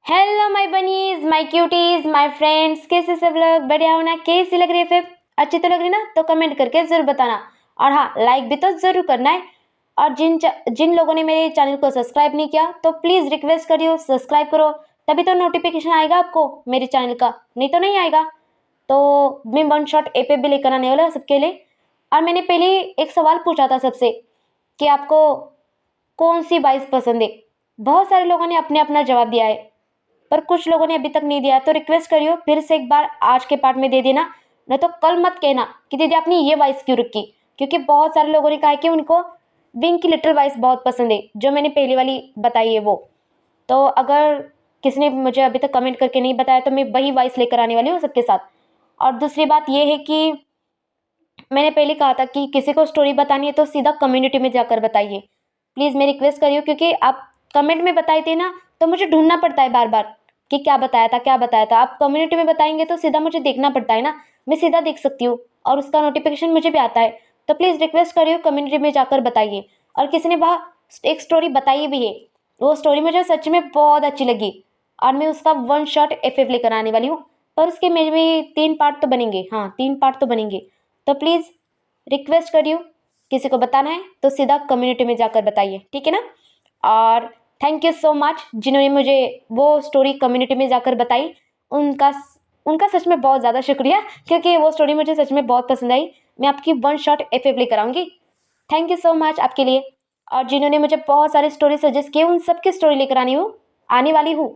Hello my bunnies, my cuties, my friends, कैसे सब लोग? बढ़िया हो ना? कैसी लग रही है फिर? अच्छी तो लग रही ना? तो कमेंट करके जरूर बताना। और हाँ, लाइक भी तो जरूर करना है। और जिन लोगों ने मेरे चैनल को सब्सक्राइब नहीं किया तो प्लीज़ रिक्वेस्ट करियो, सब्सक्राइब करो। तभी तो नोटिफिकेशन आएगा आपको मेरे चैनल का, नहीं तो नहीं आएगा। तो मैं वन शॉट ए पे भी लेकर आने वाला हूँ सबके लिए। और मैंने पहले एक सवाल पूछा था सबसे कि आपको कौन सी वॉइस पसंद है। बहुत सारे लोगों ने अपने अपना जवाब दिया है, पर कुछ लोगों ने अभी तक नहीं दिया। तो रिक्वेस्ट करियो फिर से एक बार आज के पार्ट में दे देना। नहीं तो कल मत कहना कि दीदी आपने ये वॉइस क्यों रखी, क्योंकि बहुत सारे लोगों ने कहा कि उनको विंग की लिटिल वॉइस बहुत पसंद है, जो मैंने पहली वाली बताई है वो। तो अगर किसी ने मुझे अभी तक कमेंट करके नहीं बताया तो मैं वही वॉइस लेकर आने वाली हूँ सबके साथ। और दूसरी बात ये है कि मैंने पहले कहा था कि किसी को स्टोरी बतानी है तो सीधा कम्युनिटी में जाकर बताइए। प्लीज़ मैं रिक्वेस्ट करियो, क्योंकि आप कमेंट में बताए थे ना, तो मुझे ढूंढना पड़ता है बार बार कि क्या बताया था क्या बताया था। आप कम्युनिटी में बताएंगे तो सीधा मुझे देखना पड़ता है ना, मैं सीधा देख सकती हूँ और उसका नोटिफिकेशन मुझे भी आता है। तो प्लीज़ रिक्वेस्ट करियो, कम्युनिटी में जाकर बताइए। और किसी ने वहाँ एक स्टोरी बताई भी है, वो स्टोरी मुझे सच में बहुत अच्छी लगी और मैं उसका वन शॉट एफ लेकर आने वाली हूँ। पर उसके में भी 3 पार्ट तो बनेंगे, हाँ 3 पार्ट तो बनेंगे। तो प्लीज़ रिक्वेस्ट करियो, किसी को बताना है तो सीधा कम्युनिटी में जाकर बताइए, ठीक है ना? और थैंक यू सो मच जिन्होंने मुझे वो स्टोरी कम्युनिटी में जाकर बताई। उनका उनका सच में बहुत ज़्यादा शुक्रिया, क्योंकि वो स्टोरी मुझे सच में बहुत पसंद आई। मैं आपकी वन शॉट एफ लेकर आऊँगी। थैंक यू सो मच आपके लिए। और जिन्होंने मुझे बहुत सारे स्टोरी सजेस्ट किए, उन सबकी स्टोरी लेकर आने वाली हूँ।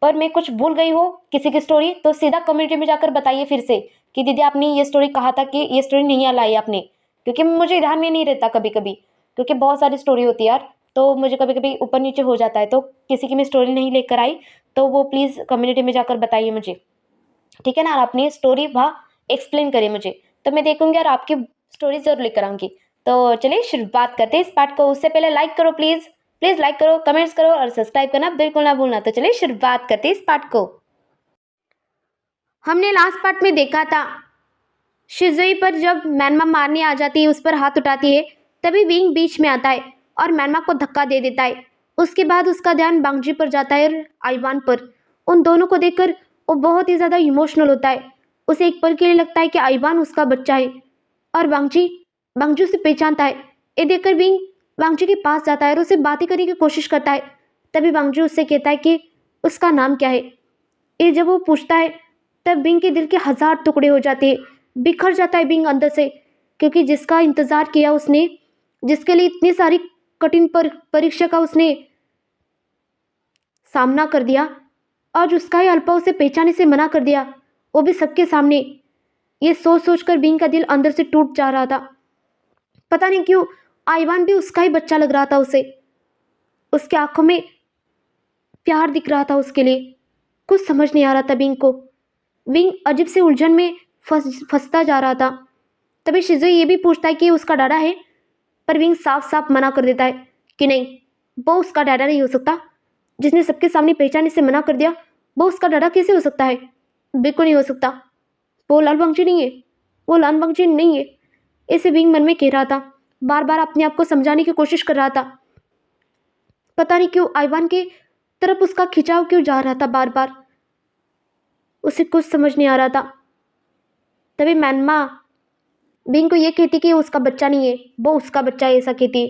पर मैं कुछ भूल गई हो किसी की स्टोरी तो सीधा कम्युनिटी में जाकर बताइए फिर से कि दीदी आपने ये स्टोरी कहा था कि ये स्टोरी नहीं लाई आपने, क्योंकि मुझे ध्यान में नहीं रहता कभी कभी, क्योंकि बहुत सारी स्टोरी होती है यार। तो मुझे कभी कभी ऊपर नीचे हो जाता है, तो किसी की मैं स्टोरी नहीं लेकर आई तो वो प्लीज़ कम्युनिटी में जाकर बताइए मुझे, ठीक है ना? और अपनी स्टोरी वहाँ एक्सप्लेन करिए मुझे, तो मैं देखूंगी और आपकी स्टोरी जरूर लेकर आऊंगी। तो चलिए शुरुआत करते हैं इस पार्ट को। उससे पहले लाइक करो प्लीज़, प्लीज़ लाइक करो, कमेंट्स करो और सब्सक्राइब करना बिल्कुल ना भूलना। तो चलिए शुरुआत करते हैं इस पार्ट को। हमने लास्ट पार्ट में देखा था शिजुई पर जब मैनमा मारने आ जाती है, उस पर हाथ उठाती है, तभी विंग बीच में आता है और मैनमा को धक्का दे देता है। उसके बाद उसका ध्यान बांगजी पर जाता है और आइवान पर। उन दोनों को देखकर वो बहुत ही ज़्यादा इमोशनल होता है। उसे एक पल के लिए लगता है कि आइवान उसका बच्चा है और बांगजी बांगजी उसे पहचानता है। ये देखकर विंग बांगजी के पास जाता है और उसे बातें करने की कोशिश करता है। तभी बांगजी उससे कहता है कि उसका नाम क्या है। ये जब वो पूछता है तब बिंग के दिल के 1000 टुकड़े हो जाते हैं। बिखर जाता है बिंग अंदर से, क्योंकि जिसका इंतजार किया उसने, जिसके लिए इतनी सारी कठिन परीक्षा का उसने सामना कर दिया, आज उसका ही अल्पा उसे पहचाने से मना कर दिया, वो भी सबके सामने। ये सोच सोच कर बिंग का दिल अंदर से टूट जा रहा था। पता नहीं क्यों आइवान भी उसका ही बच्चा लग रहा था उसे। उसकी आंखों में प्यार दिख रहा था उसके लिए। कुछ समझ नहीं आ रहा था बिंग को। विंग अजीब से उलझन में फंसता जा रहा था। तभी शिजुई ये भी पूछता है कि उसका डाडा है, पर विंग साफ साफ मना कर देता है कि नहीं, वो उसका डाडा नहीं हो सकता। जिसने सबके सामने पहचाने से मना कर दिया, वो उसका डाडा कैसे हो सकता है? बिल्कुल नहीं हो सकता। वो लाल बंगची नहीं है, वो लाल बंगची नहीं है। ऐसे विंग मन में कह रहा था, बार बार अपने आप को समझाने की कोशिश कर रहा था। पता नहीं क्यों आइवान के तरफ उसका खिंचाव क्यों जा रहा था बार बार, उसे कुछ समझ नहीं आ रहा था। तभी मैनमा बिंग को ये कहती कि उसका बच्चा नहीं है, वो उसका बच्चा है, ऐसा कहती।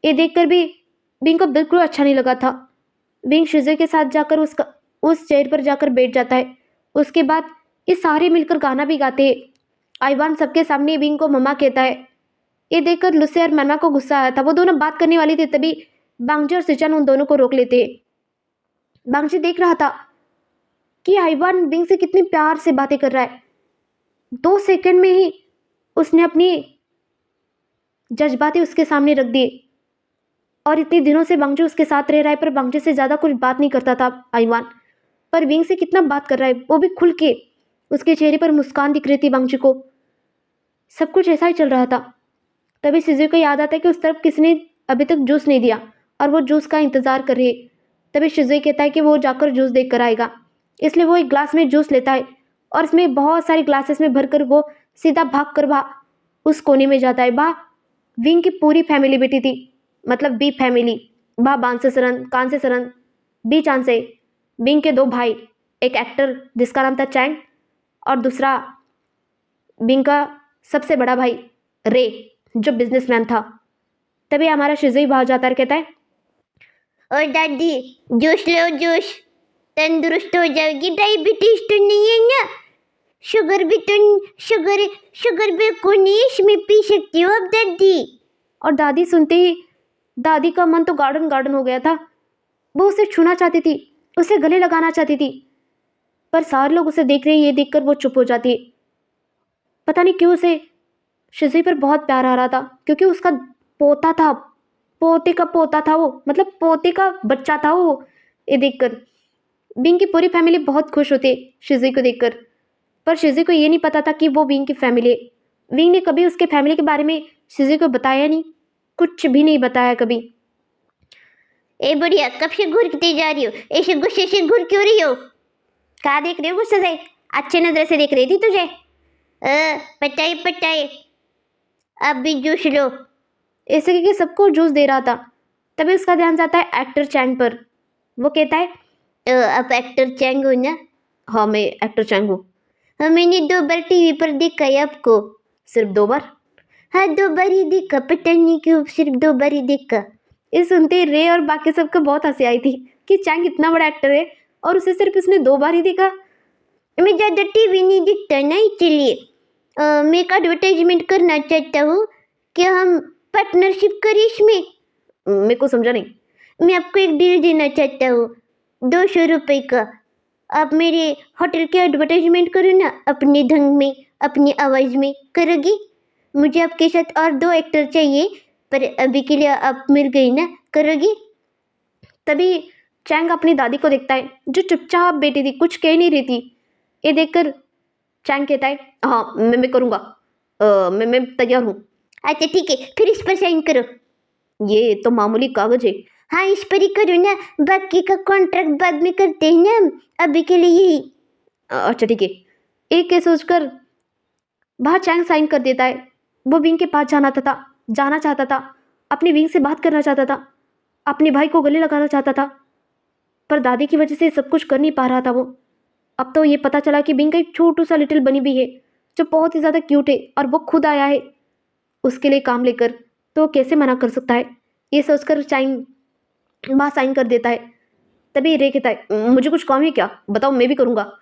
ये देखकर भी बिंग को बिल्कुल अच्छा नहीं लगा था। बिंग शिजुई के साथ जाकर उस चेयर पर जाकर बैठ जाता है। उसके बाद ये सारे मिलकर गाना भी गाते हैं। आइवान सबके सामने बिंग को मम्मा कहता है। ये देखकर लुसे और मैनमा को गुस्सा आया था। वो दोनों बात करने वाली थे, तभी बांगजी और सिचन उन दोनों को रोक लेते हैं। बांगजी देख रहा था कि आइवान बिंग से कितनी प्यार से बातें कर रहा है। 2 सेकंड में ही उसने अपनी जज्बातें उसके सामने रख दिए। और इतने दिनों से बांगजी उसके साथ रह रहा है, पर बांगजी से ज़्यादा कुछ बात नहीं करता था आइवान। पर विंग से कितना बात कर रहा है, वो भी खुल के। उसके चेहरे पर मुस्कान दिख रही थी बांगजी को। सब कुछ ऐसा ही चल रहा था। तभी शिजुई को याद आता है कि उस तरफ किसी ने अभी तक जूस नहीं दिया और वो जूस का इंतज़ार कर रही है। तभी शिजुई कहता है कि वो जाकर जूस देख कर आएगा। इसलिए वो एक ग्लास में जूस लेता है और इसमें बहुत सारी ग्लासेस में भरकर वो सीधा भाग कर उस कोने में जाता है। विंग की पूरी फैमिली बैठी थी, मतलब बी फैमिली। बा बांसे सरन, कान से सरन, बी चांद से, बिंग के दो भाई, एक एक्टर जिसका नाम था चैंग और दूसरा बिंग का सबसे बड़ा भाई रे जो बिजनेसमैन था। तभी हमारा शिजुई बाहर जाता है और कहता है, और दादी जूस लो जूस, तंदुरुस्त हो जाएगी। डायबिटीज तो नहीं है ना? शुगर भी तो शुगर बिल्कुल नहीं, इसमें पी सकती हो अब दादी। और दादी सुनते ही दादी का मन तो गार्डन गार्डन हो गया था। वो उसे छूना चाहती थी, उसे गले लगाना चाहती थी, पर सारे लोग उसे देख रहे हैं, ये देखकर वो चुप हो जाती है। पता नहीं क्यों उसे शिजुई पर बहुत प्यार आ रहा था, क्योंकि उसका पोता था, पोते का पोता था वो, मतलब पोते का बच्चा था वो। ये देखकर बिंग की पूरी फैमिली बहुत खुश होती है शिजुई को देखकर, पर शिजुई को ये नहीं पता था कि वो बिंग की फैमिली है। विंग ने कभी उसके फैमिली के बारे में शिजुई को बताया नहीं, कुछ भी नहीं बताया कभी। ए बढ़िया, कब से घूरते जा रही हो? ऐसे गुस्से से घूर क्यों रही हो? कहा देख रही हो गुस्से से? अच्छे नजर से देख रही थी तुझे। पटाए पटाए, अब भी जूस लो। ऐसे करके सबको जूस दे रहा था। तभी उसका ध्यान जाता है एक्टर चैंग पर। वो कहता है, आप एक्टर चैंग हो ना? हाँ मैं एक्टर चैंग हूँ। हाँ, मैंने 2 बार टीवी पर देखा है आपको। सिर्फ 2 बार? हाँ 2 बार ही देखा, पता नहीं क्यों सिर्फ 2 बार ही देखा। ये सुनते ही रे और बाकी सबको बहुत हंसी आई थी कि चैंग इतना बड़ा एक्टर है और उसे सिर्फ उसने 2 बार ही देखा। मैं ज़्यादा टीवी नहीं देखता ना, इसलिए मैं एक एडवर्टाइजमेंट करना चाहता हूँ। क्या हम पार्टनरशिप करें इसमें? मेरे को समझा नहीं। मैं आपको एक डील देना चाहता हूँ, 200 रुपये का। आप मेरे होटल के एडवर्टाइजमेंट करो ना, अपने ढंग में, अपनी आवाज़ में करोगी? मुझे आपके साथ और 2 एक्टर चाहिए, पर अभी के लिए आप मिल गई ना, करोगी? तभी चैंग अपनी दादी को देखता है जो चुपचाप बैठी थी, कुछ कह नहीं रही थी। ये देखकर चैंग कहता है, हाँ मैं करूँगा, मैं तैयार हूँ। अच्छा ठीक है, फिर इस पर साइन करो। ये तो मामूली कागज है। हाँ इस पर ही करो ना, बाकी का कॉन्ट्रैक्ट बाद में करते हैं ना हम, अभी के लिए यही। अच्छा ठीक है। एक ये सोचकर वहाँ चैंग साइन कर देता है। वो विंग के पास जाना चाहता था, अपनी विंग से बात करना चाहता था, अपने भाई को गले लगाना चाहता था, पर दादी की वजह से सब कुछ कर नहीं पा रहा था वो। अब तो ये पता चला कि विंग का एक छोटू सा लिटिल बनी भी है जो बहुत ही ज़्यादा क्यूट है और वो खुद आया है उसके लिए काम लेकर, तो कैसे मना कर सकता है। ये सोचकर चैंग वहाँ साइन कर देता है। तभी रे कहता है, मुझे कुछ काम है क्या, बताओ मैं भी करूँगा।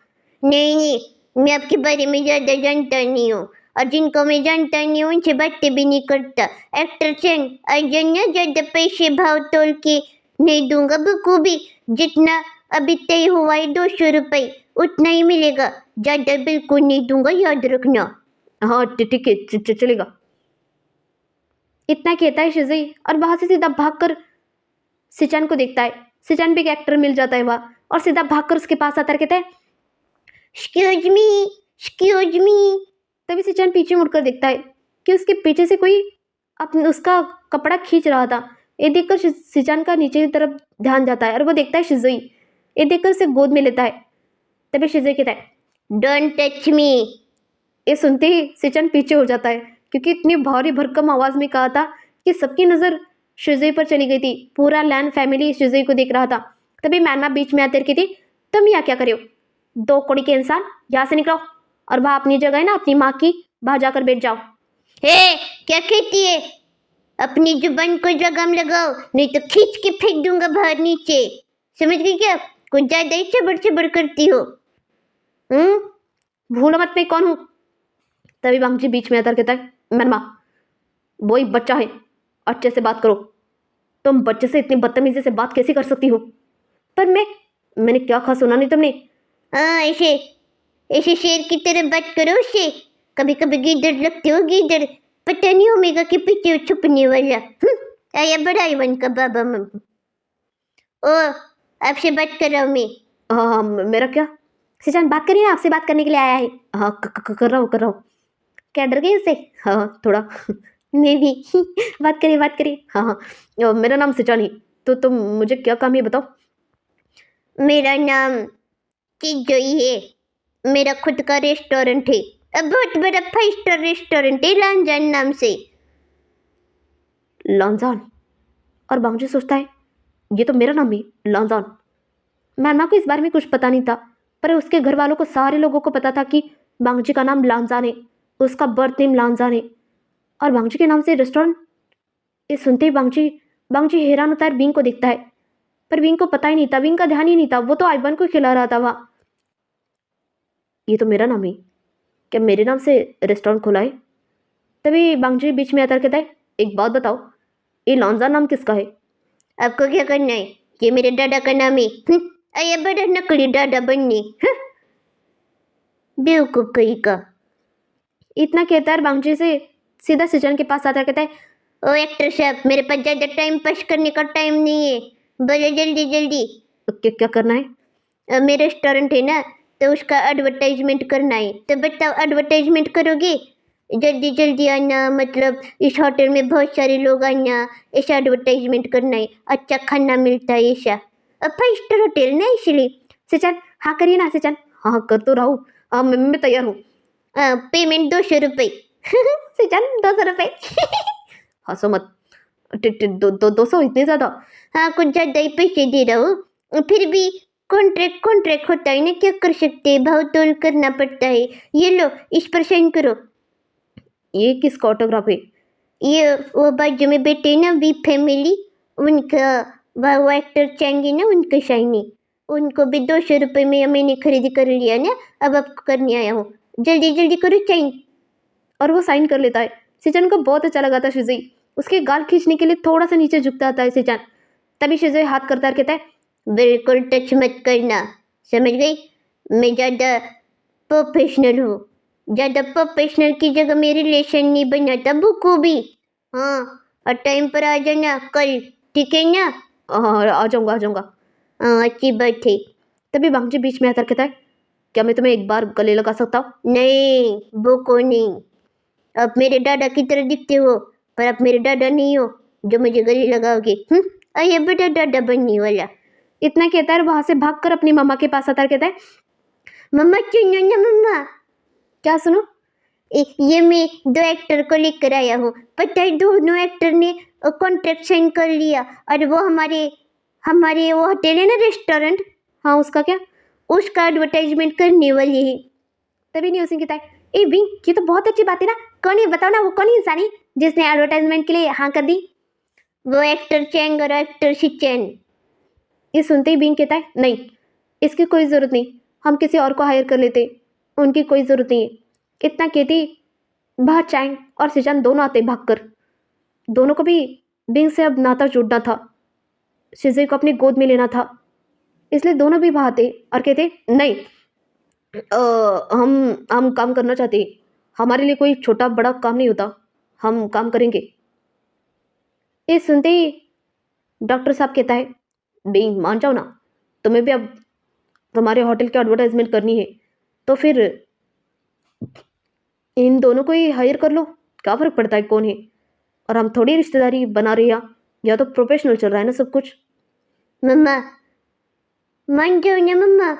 नहीं, मैं आपके बारे में ज़्यादा जानता नहीं हूँ, और जिनको मैं जानता नहीं हूँ उनसे बातें भी नहीं करता। एक्टर चैंग, अजन्या ज़्यादा पैसे भाव तोल के नहीं दूंगा बखूबी। जितना अभी तय हुआ है 200 रुपये, उतना ही मिलेगा, ज़्यादा बिल्कुल नहीं दूंगा, याद रखना। हाँ ठीक है, चलेगा। इतना कहता है शिजुई और वहाँ से सीधा भागकर सिचान को देखता है। सिचान भी एक एक्टर मिल जाता है वहाँ और सीधा भागकर उसके पास आता है, कहता है, एक्सक्यूज मी। तभी सिचान पीछे मुड़कर देखता है कि उसके पीछे से कोई अपने उसका कपड़ा खींच रहा था। ये देखकर सिचान का नीचे की तरफ ध्यान जाता है और वो देखता है शिजुई। ये देखकर उसे गोद में लेता है। तभी शिजुई कहता है, डोंट टच मी। ये सुनते ही सिचान पीछे हो जाता है, क्योंकि इतनी भारी भरकम आवाज़ में कहा था कि सबकी नज़र शिजुई पर चली गई थी। पूरा लैन फैमिली शिजुई को देख रहा था। तभी मैना बीच में आकर की थी, तुम यहाँ क्या करे हो, 2 कौड़ी के इंसान, यहाँ से निकलो और वहाँ अपनी जगह है ना अपनी माँ की, वहाँ जाकर बैठ जाओ। हे, क्या कहती है? अपनी जुबान को लगाम लगाओ, नहीं तो खींच के फेंक दूंगा बाहर नीचे। समझ गई क्या? कुछ ज्यादा ही चबड़ चबड़ करती हो। भूलो मत मैं कौन हूँ। तभी बांगजी बीच में आकर कहता है, मैनमा वो एक बच्चा है, अच्छे से बात करो। तुम बच्चे से इतनी बदतमीजी से बात कैसे कर सकती हो? पर मैंने क्या कहा, सुना नहीं तुमने? हाँ ऐसे ऐसे शेर की तरह बात करो उससे। कभी कभी गीदड़ लगते हो, गीदड़। पता नहीं ओमेगा के पीछे छुपने वाला। आया बड़ा वन का बाबा मम्मी। ओ, आपसे बात कर रहा हूँ मैं। हाँ मेरा क्या? सिचान बात करिए ना, आपसे बात करने के लिए आया है। हाँ कर रहा हूँ। क्या डर गई उससे? हाँ थोड़ा। मैं भी। बात करिए। हाँ मेरा नाम सिचान है, तो तुम मुझे क्या काम है बताओ। मेरा नाम चिजोई है, मेरा खुद का रेस्टोरेंट है। अब बहुत बड़ा 5 स्टार रेस्टोरेंट है, लांजान नाम से। लॉन्जान? और बांगजी सोचता है, ये तो मेरा नाम है लॉन्जान। मैनमा को इस बारे में कुछ पता नहीं था, पर उसके घर वालों को, सारे लोगों को पता था कि बांगजी का नाम लांजान है, उसका बर्थ नेम लांजान है, और बांगजी के नाम से रेस्टोरेंट। ये सुनते ही बांगजी बांगजी हैरान होता है, बिंग को देखता है, पर बिंग को पता ही नहीं था, बिंग का ध्यान ही नहीं था, वो तो आइबन को खिला रहा था वहाँ। ये तो मेरा नाम है, क्या मेरे नाम से रेस्टोरेंट खोला है? तभी बांगजी बीच में आता है, कहता है, एक बात बताओ, ये लांजान नाम किसका है? आपको क्या करना है? ये मेरे दादा का नाम है। अरे बड़ा नकली दादा बनने। बेवकूफ कहीं का। इतना कहता है, बांगजी से सीधा सिजन के पास आता है, कहता है, ओ एक्टर साहब, मेरे पास ज़्यादा टाइम पास करने का टाइम नहीं है, बोलो जल्दी जल्दी। क्या क्या करना है? मेरा रेस्टोरेंट है ना, तो उसका एडवर्टाइजमेंट करना है, तो बताओ एडवर्टाइजमेंट करोगे? जल्दी जल्दी आना, मतलब इस होटल में बहुत सारे लोग आना, ऐसा एडवर्टाइजमेंट करना है, अच्छा खाना मिलता है ऐसा। 5 स्टार होटल ना इसलिए। सिचन, हाँ करिए ना सिचन। हाँ कर तो रहा हूँ, हाँ मैं तैयार हूँ। पेमेंट 200 रुपये। सिचन 200 रुपये। हंसो मत, 200 इतने ज़्यादा? हाँ कुछ ज़्यादा ही पैसे दे रहा हूँ, फिर भी कॉन्ट्रैक्ट होता है ना, क्या कर सकते हैं, भाव तोल करना पड़ता है। ये लो, इस पर साइन करो। ये किसका ऑटोग्राफ है? ये वो बाजू में बैठे ना, वी फैमिली, उनका, वो एक्टर चैंगी ना, उनका साइन है। उनको भी 200 रुपये में मैंने खरीदी कर लिया ना, अब आपको करने आया हूँ, जल्दी जल्दी करो साइन। और वो साइन कर लेता है। सिचन को बहुत अच्छा लगा था शिजई, उसके गाल खींचने के लिए थोड़ा सा नीचे झुकता था सिचन। तभी शिजई हाथ करता है, कहता है, बिल्कुल टच मत करना, समझ गई? मैं ज़्यादा प्रोफेशनल हूँ, ज़्यादा प्रोफेशनल की जगह में रिलेशन नहीं बनाता बखूबी। हाँ, और टाइम पर आ जाना कल, ठीक है ना? हाँ आ जाऊँगा आ जाऊँगा। हाँ अच्छी बात है। तभी बांगजी बीच में आकर कहता है, क्या मैं तुम्हें एक बार गले लगा सकता हूँ? नहीं, वो को नहीं, आप मेरे दादा की तरह दिखते हो, पर आप मेरे दादा नहीं हो जो मुझे गले लगाओगे। अरे बड़ा दादा बनने वाला। इतना कहता है, वहाँ से भागकर अपनी मम्मा के पास आता है, कहता है, मम्मा सुनो ना मम्मा। क्या सुनो? ये मैं 2 एक्टर को लेकर आया हूँ, पता है दोनों एक्टर ने कॉन्ट्रैक्ट साइन कर लिया, और वो हमारे हमारे वो होटल है ना, रेस्टोरेंट, हाँ उसका क्या? उसका एडवर्टाइजमेंट करने वाले हैं। तभी नहीं उसी कहता है, ए बिंग, ये तो बहुत अच्छी बात है ना, कौन है बताओ ना, वो कौन इंसान है जिसने एडवर्टाइजमेंट के लिए हाँ कर दी? वो एक्टर चैंग और एक्टर शिचैन। ये सुनते ही बिंग कहता है, नहीं इसकी कोई ज़रूरत नहीं, हम किसी और को हायर कर लेते, उनकी कोई ज़रूरत नहीं है। इतना कहती बाहर चैंग और सिचन दोनों आते भागकर। दोनों को भी बिंग से अब नाता जोड़ना था, शिजे को अपनी गोद में लेना था, इसलिए दोनों भी बाहर आते और कहते, नहीं हम काम करना चाहते हैं, हमारे लिए कोई छोटा बड़ा काम नहीं होता, हम काम करेंगे। ये सुनते ही डॉक्टर साहब कहता है, बिंग मान जाओ ना, तुम्हें भी अब तुम्हारे होटल की एडवर्टाइजमेंट करनी है, तो फिर इन दोनों को ही हायर कर लो, क्या फ़र्क पड़ता है कौन है, और हम थोड़ी रिश्तेदारी बना रहे हैं, या तो प्रोफेशनल चल रहा है ना सब कुछ। मम्मा मान जाओ ना मम्मा।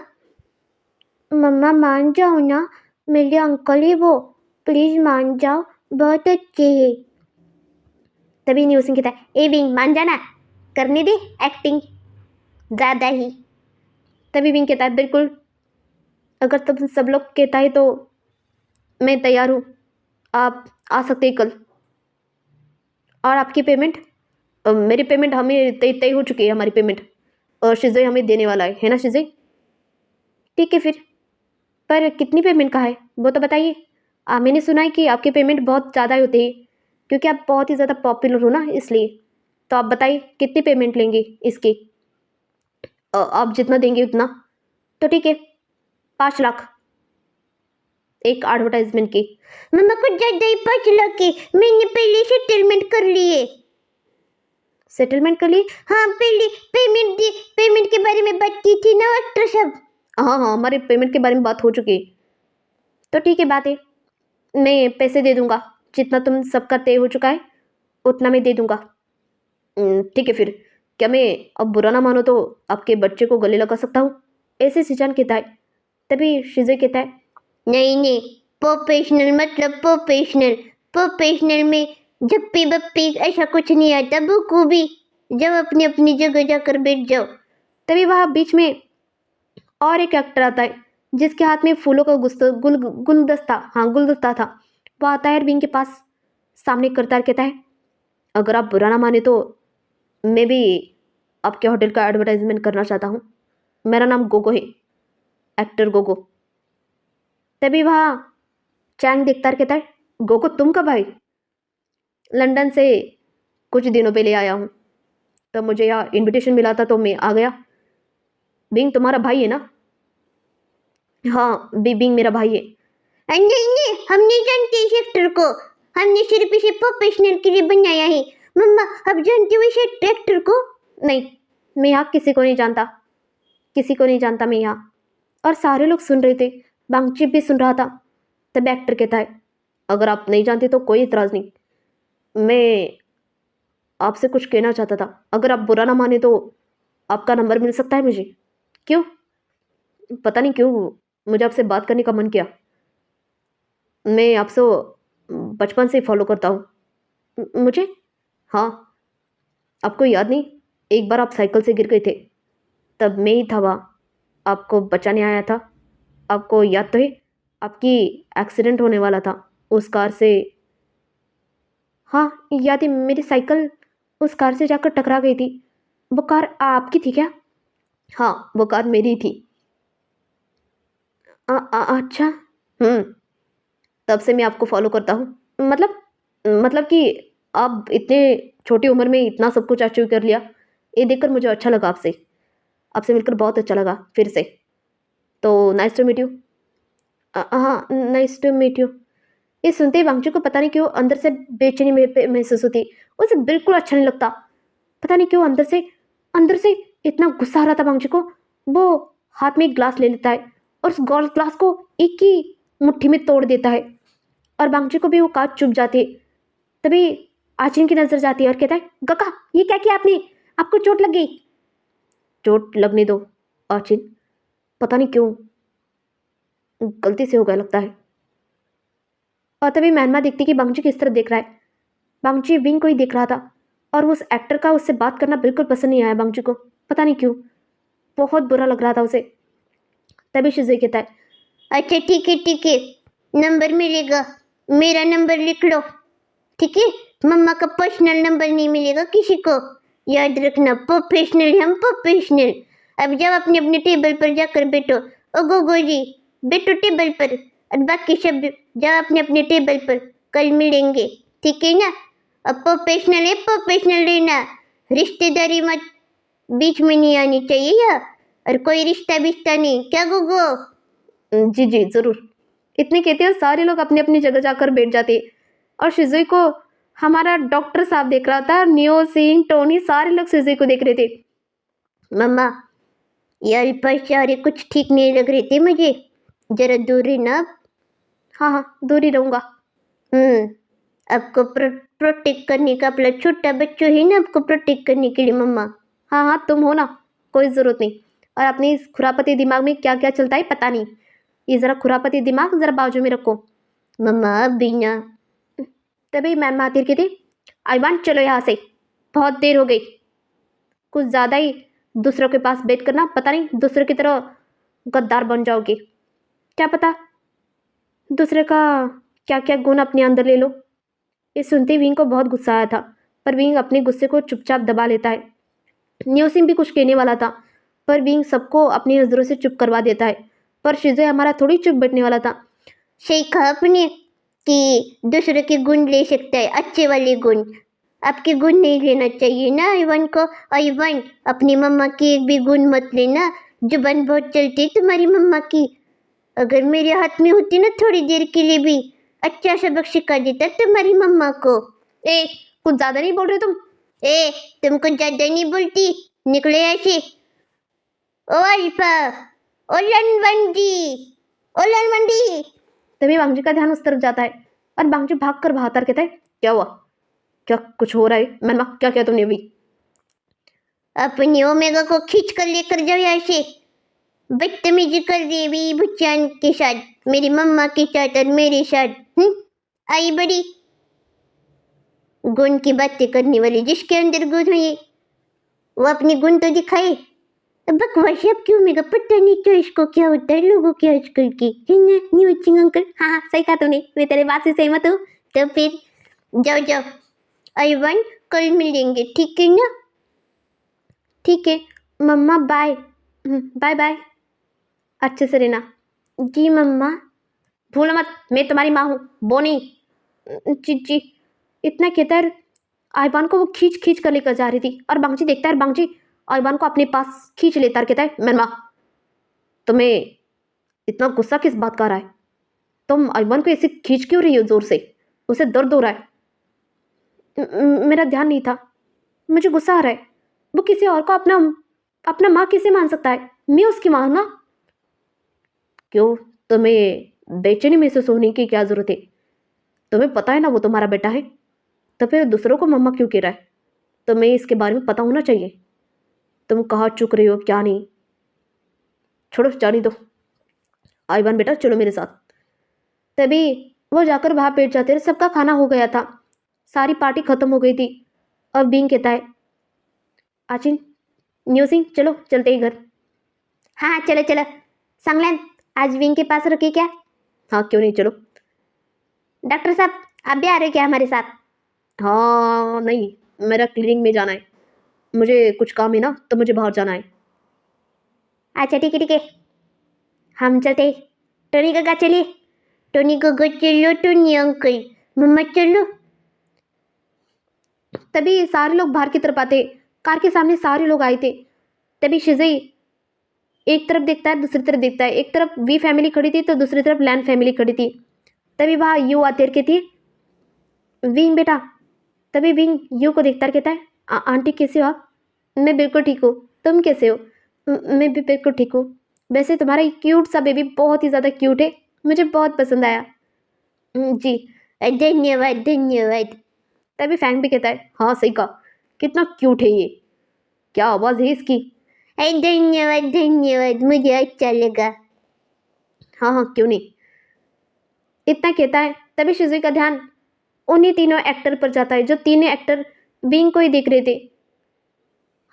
मम्मा मान जाओ ना, मेरे अंकल है वो, प्लीज़ मान जाओ, बहुत अच्छे है। तभी नहीं उसी कहता है, ए बिंग मान जाना, करने दे एक्टिंग ज़्यादा ही। तभी बिंग कहता है, बिल्कुल, अगर तुम सब लोग कहता है तो मैं तैयार हूँ, आप आ सकते हैं कल। और आपकी पेमेंट? मेरी पेमेंट हमें तय हो चुकी है, हमारी पेमेंट, और शिजय हमें देने वाला है ना शिजय? ठीक है फिर, पर कितनी पेमेंट का है वो तो बताइए। मैंने सुना है कि आपकी पेमेंट बहुत ज़्यादा होती है, क्योंकि आप बहुत ही ज़्यादा पॉपुलर हो ना, इसलिए। तो आप बताइए कितनी पेमेंट लेंगे इसकी? आप जितना देंगे उतना। तो ठीक है, 5 लाख एक एडवर्टाइजमेंट की। मम्मा कुछ ज़्यादा ही 5 लाख है, मैंने पहले सेटलमेंट कर लिए। सेटलमेंट कर लिए? हाँ पहले पेमेंट के बारे में बात की थी ना एक्टर साहब। हाँ हाँ, हमारे पेमेंट के बारे में बात हो चुकी है। तो ठीक है, बात है, मैं पैसे दे दूँगा, जितना तुम सबका तय हो चुका है उतना मैं दे दूँगा। ठीक है फिर, क्या मैं अब बुरा ना मानो तो आपके बच्चे को गले लगा सकता हूँ? ऐसे सिजान कहता है। तभी शिजे कहता है, नहीं नहीं, प्रोफेशनल मतलब प्रोफेशनल में जप्पी बप्पी ऐसा कुछ नहीं आता बखूबी। जब अपनी अपनी जगह जाकर बैठ जाओ। तभी वह बीच में और एक एक्टर आता है जिसके हाथ में फूलों का गुलदस्ता, हाँ गुलदस्ता था। वो आता है अरविंद के पास, सामने करता है, कहता है अगर आप बुरा ना माने तो मैं भी आपके होटल का एडवर्टाइजमेंट करना चाहता हूँ। मेरा नाम गोगो है, एक्टर गोगो। तभी वहाँ चैंग देखता है, कहता है गोगो तुम कब आए? लंदन से कुछ दिनों पहले आया हूँ, तब मुझे यहाँ इनविटेशन मिला था तो मैं आ गया। बिंग तुम्हारा भाई है ना? हाँ, बिंग मेरा भाई है। नहीं नहीं, हम नहीं जानते इस एक्टर को। हमने सिर्फ इसे प्रोफेशनल के लिए बनाया है। मम्मा, आप जानते हो इस एक्टर को? नहीं, मैं यहाँ किसी को नहीं जानता, किसी को नहीं जानता मैं यहाँ। और सारे लोग सुन रहे थे, बांगचिप भी सुन रहा था। तब एक्टर कहता है अगर आप नहीं जानते तो कोई इतराज़ नहीं, मैं आपसे कुछ कहना चाहता था। अगर आप बुरा ना माने तो आपका नंबर मिल सकता है मुझे? क्यों? पता नहीं क्यों मुझे आपसे बात करने का मन किया। मैं आपसे बचपन से फॉलो करता हूँ। मुझे? हाँ, आपको याद नहीं, एक बार आप साइकिल से गिर गए थे, तब मैं ही था वहाँ, आपको बचाने आया था। आपको याद तो है? आपकी एक्सीडेंट होने वाला था उस कार से। हाँ याद है, मेरी साइकिल उस कार से जाकर टकरा गई थी। वो कार आपकी थी क्या? हाँ, वो कार मेरी थी। अच्छा। तब से मैं आपको फॉलो करता हूँ। मतलब कि आप इतने छोटी उम्र में इतना सब कुछ अचीव कर लिया, ये देखकर मुझे अच्छा लगा। आपसे आपसे मिलकर बहुत अच्छा लगा फिर से। तो नाइस टू मीट यू। हाँ, नाइस टू मीट यू। ये सुनते ही वांगचू को पता नहीं क्यों अंदर से बेचैनी महसूस होती। उसे बिल्कुल अच्छा नहीं लगता। पता नहीं क्यों अंदर से इतना गुस्सा आ रहा था वांगचू को। वो हाथ में एक ग्लास ले लेता है और उस ग्लास को एक ही मुट्ठी में तोड़ देता है। और वांगचू को भी वो कांच चुभ जाती है। तभी आचिन की नजर जाती है और कहता है गका, ये क्या किया आपने? आपको चोट लग गई। चोट लगने दो आचिन, पता नहीं क्यों गलती से हो गया लगता है। और तभी मैनमा देखती कि बांगची किस तरह देख रहा है। बांगची विंग को ही देख रहा था और उस एक्टर का उससे बात करना बिल्कुल पसंद नहीं आया बांगची को, पता नहीं क्यों, बहुत बुरा लग रहा था उसे। तभी शिजुई कहता है अच्छा ठीक है, नंबर मिलेगा, मेरा नंबर लिख लो, ठीक है? मम्मा का पर्सनल नंबर नहीं मिलेगा किसी को, याद रखना। प्रोफेशनल, हम प्रोफेशनल। अब जाओ अपने अपने टेबल पर जाकर बैठो। ओ गोगो जी, बैठो टेबल पर। और बाकी सब जाओ अपने अपने टेबल पर, कल मिलेंगे, ठीक है ना? अब प्रोफेशनल है, प्रोफेशनल रहना। रिश्तेदारी मत बीच में नहीं आनी चाहिए या, और कोई रिश्ता बिश्ता नहीं, क्या गोगो? जी जी ज़रूर। इतने कहते हैं सारे लोग अपनी अपनी जगह जाकर बैठ जाते। और शिजुई को हमारा डॉक्टर साहब देख रहा था, नियो सिंह, टोनी, सारे लोग शिजुई को देख रहे थे। मम्मा, ये अल्पाचार्य कुछ ठीक नहीं लग रहे थे मुझे, जरा दूर रहना। हाँ हाँ, दूर ही रहूँगा। आपको प्रोटेक्ट करने का, अपना छोटा बच्चों है ना, आपको प्रोटेक्ट करने के लिए मम्मा। हाँ हाँ, तुम हो ना, कोई ज़रूरत नहीं। और अपने इस खुरापती दिमाग में क्या क्या चलता है पता नहीं, ये ज़रा खुरापती दिमाग ज़रा बाजू में रखो। मम्मा बिना। तभी मैम आती कहती आई वांट, चलो यहाँ से, बहुत देर हो गई। कुछ ज़्यादा ही दूसरों के पास बैठ करना, पता नहीं दूसरे की तरह गद्दार बन जाओगे, क्या पता दूसरे का क्या क्या गुण अपने अंदर ले लो। ये सुनते ही विंग को बहुत गुस्सा आया था, पर विंग अपने गुस्से को चुपचाप दबा लेता है। न्योसिम भी कुछ कहने वाला था, पर विंग सबको अपनी नज़रों से चुप करवा देता है। पर शिजुई हमारा थोड़ी चुप बैठने वाला था। सही कहा आपने कि दूसरे के गुण ले सकता है, अच्छे वाले गुण। आपके गुण नहीं लेना चाहिए ना आईवन को। आईवन, अपनी मम्मा की एक भी गुण मत लेना। जुबान बहुत चलती है तुम्हारी मम्मा की। अगर मेरे हाथ में होती ना थोड़ी देर के लिए भी, अच्छा सबक सिखा देता तुम्हारी मम्मा को। ए, कुछ ज़्यादा नहीं बोल रहे तुम? ए, तुम कुछ ज्यादा नहीं बोलती, निकले ऐसे। ओ अल्फा, ओ लनवंडी, ओ लनवंडी। तभी बांगजी का ध्यान उस तरफ जाता है और बांगजी भाग कर बहातर कहता है क्या हुआ? क्या कुछ हो रहा है? मैनमा क्या किया तुमने अभी? अपनी ओमेगा को खींच कर लेकर जाओ यहाँ से। बदतमीजी कर रही है भी भुचान के साथ, मेरी मम्मा के साथ और मेरे साथ। आई बड़ी गुण की बातें करने वाली, जिसके अंदर गुण है वो अपनी गुण तो दिखाए। बकवास अब क्यों मेरा पता नहीं तो इसको क्या होता है लोगों के आजकल की है ना न्यू चिंग अंकल। हाँ हाँ सही कहा तूने, मैं तेरे बात से सहमत हूँ। तो फिर जाओ जाओ आईवान कल मिलेंगे ठीक है ना। ठीक है मम्मा बाय। बाय बाय, अच्छे से रहना। जी मम्मा। भूल मत मैं तुम्हारी माँ हूँ, बोनी। जी जी। इतना कहकर आईबान को वो खींच खींच कर लेकर जा रही थी और बांगजी देखता है और बांगजी आईबान को अपने पास खींच लेता है, कहता है मेरी माँ तुम्हें इतना गुस्सा किस बात का आ रहा है? तुम आईबान को ऐसे खींच क्यों रही हो जोर से? उसे दर्द हो रहा है। मेरा ध्यान नहीं था, मुझे गुस्सा आ रहा है। वो किसी और को अपना अपना माँ कैसे मान सकता है? मैं उसकी माँ हूं ना। क्यों, तुम्हें बेचैनी महसूस होने की क्या जरूरत है? तुम्हें पता है ना वो तुम्हारा बेटा है, तो फिर दूसरों को मम्मा क्यों कह रहा है? तुम्हें इसके बारे में पता होना चाहिए। तुम कहाँ चुक रही हो क्या नहीं। छोड़ो जाने दो। आईवान बेटा चलो मेरे साथ। तभी वो जाकर वहां बैठ जाते हैं। सबका खाना हो गया था, सारी पार्टी खत्म हो गई थी। और बींग कहता है आचिन न्यू सिंह चलो चलते ही घर। हाँ हाँ चलो चलो। संगलन आज विंग के पास रुकी क्या? हाँ क्यों नहीं चलो। डॉक्टर साहब आप भी आ रहे हो क्या हमारे साथ? हाँ नहीं, मेरा क्लिनिक में जाना है, मुझे कुछ काम है ना, तो मुझे बाहर जाना है। अच्छा ठीक है हम चलते। टोनी गगा चलिए। टोनी गगा चलो टोनी अंकल। मम्मा चलो। तभी सारे लोग बाहर की तरफ आते, कार के सामने सारे लोग आए थे। तभी शिजई एक तरफ देखता है दूसरी तरफ देखता है, एक तरफ वी फैमिली खड़ी थी तो दूसरी तरफ लैन फैमिली खड़ी थी। तभी वहाँ यू आते के थी। विंग बेटा। तभी विंग यू को देखता कहता है आंटी कैसे हो आप? मैं बिल्कुल ठीक हूँ, तुम कैसे हो? मैं भी बिल्कुल ठीक हूँ। वैसे तुम्हारा ये क्यूट सा बेबी बहुत ही ज़्यादा क्यूट है, मुझे बहुत पसंद आया। जी धन्यवाद धन्यवाद। तभी फैंग भी कहता है हाँ सही कहा, कितना क्यूट है ये, क्या आवाज़ है इसकी। धन्यवाद धन्यवाद मुझे अच्छा लगा। हाँ हाँ क्यों नहीं। इतना कहता है तभी शिजुई का ध्यान उन्हीं तीनों एक्टर पर जाता है जो तीनों एक्टर बींग को ही देख रहे थे।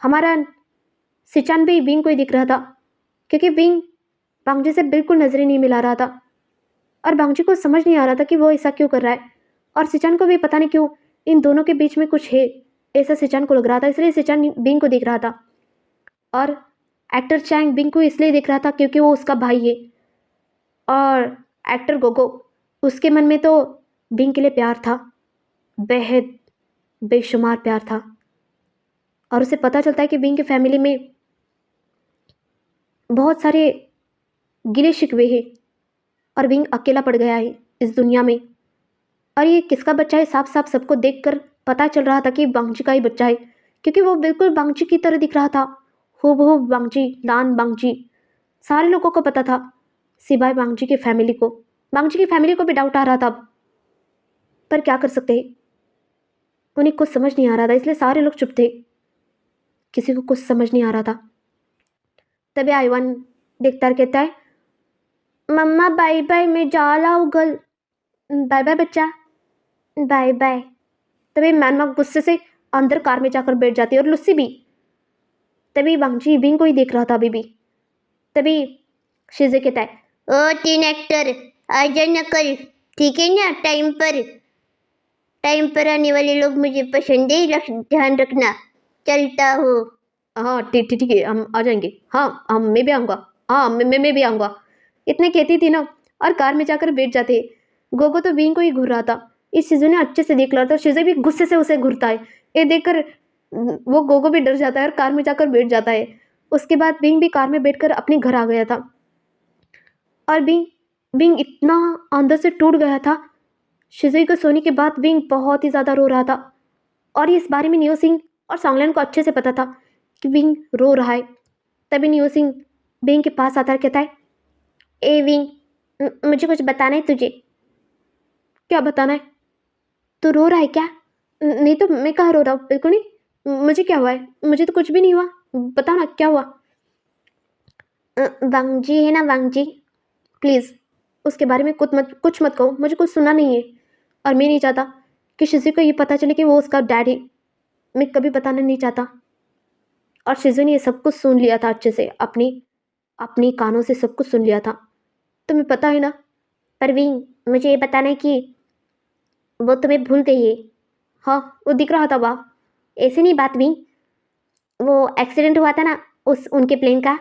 हमारा सिचान भी बींग को ही दिख रहा था, क्योंकि बींग बांगजी से बिल्कुल नजरें नहीं मिला रहा था और बांगजी को समझ नहीं आ रहा था कि वो ऐसा क्यों कर रहा है। और सिचान को भी पता नहीं क्यों इन दोनों के बीच में कुछ है, ऐसा सिचान को लग रहा था, इसलिए सिचान बींग को देख रहा था। और एक्टर चैंग बिंग को इसलिए देख रहा था क्योंकि वो उसका भाई है। और एक्टर गोगो, उसके मन में तो बिंग के लिए प्यार था, बेहद बेशुमार प्यार था। और उसे पता चलता है कि बिंग की फैमिली में बहुत सारे गिले शिकवे हैं और बिंग अकेला पड़ गया है इस दुनिया में। और ये किसका बच्चा है साफ साफ सबको देखकर पता चल रहा था कि बांगजी का ही बच्चा है, क्योंकि वो बिल्कुल बांगजी की तरह दिख रहा था, हूबहू बांगजी, दान बांगजी। सारे लोगों को पता था सिवाय बांगजी की फैमिली को। बांगजी की फैमिली को भी डाउट आ रहा था, पर क्या कर सकते हैं, उन्हें कुछ समझ नहीं आ रहा था, इसलिए सारे लोग चुप थे, किसी को कुछ समझ नहीं आ रहा था। तभी आईवान देखता कहता है मम्मा बाय बाय मैं जा रहा हूँ गल। बाय बाय बच्चा, बाय बाय। तभी मैनमा गुस्से से अंदर कार में जाकर बैठ जाती है और लुस्सी भी। तभी बांगजी बिंग को ही देख रहा था अभी भी। तभी शिजे कहता है ओ तीन एक्टर आ जाना कल ठीक है ना। टाइम पर आने वाले लोग मुझे पसंद है ध्यान रखना। चलता हूँ। हाँ ठीक ठीक ठीक है हम आ जाएंगे। हाँ हम मैं भी आऊँगा। हाँ मैं भी आऊँगा। इतने कहती थी ना और कार में जाकर बैठ जाते। गोगो तो बिंग को ही घूर रहा था, इस शिजू ने अच्छे से देख लिया था, शिजू भी गुस्से से उसे घूरता है। ये देखकर वो गोगो भी डर जाता है और कार में जाकर बैठ जाता है। उसके बाद बिंग भी कार में बैठकर अपने घर आ गया था। और बिंग बिंग इतना अंदर से टूट गया था। शिजुई को सोने के बाद बिंग बहुत ही ज़्यादा रो रहा था और इस बारे में नियो सिंह और सॉन्गलैन को अच्छे से पता था कि बिंग रो रहा है। तभी नियो सिंह बिंग के पास आता है, कहता है ए विंग मुझे कुछ बताना है तुझे। क्या बताना है? तू रो रहा है क्या? नहीं तो मैं कहाँ रो रहा हूँ, बिल्कुल नहीं। मुझे क्या हुआ है? मुझे तो कुछ भी नहीं हुआ, बता ना क्या हुआ। वांगजी है ना वांगजी, प्लीज़ उसके बारे में कुछ मत कहो, मुझे कुछ सुना नहीं है। और मैं नहीं चाहता कि किसी को ये पता चले कि वो उसका डैड है, मैं कभी बताना नहीं चाहता। और शिजू ने ये सब कुछ सुन लिया था अच्छे से, अपनी अपनी कानों से सब कुछ सुन लिया था। तुम्हें पता है ना। परवीन, मुझे ये बताना है कि वो तुम्हें भूल गई है। हाँ, वो दिख रहा था वहाँ। ऐसे नहीं बात भी, वो एक्सीडेंट हुआ था ना उस उनके प्लेन का,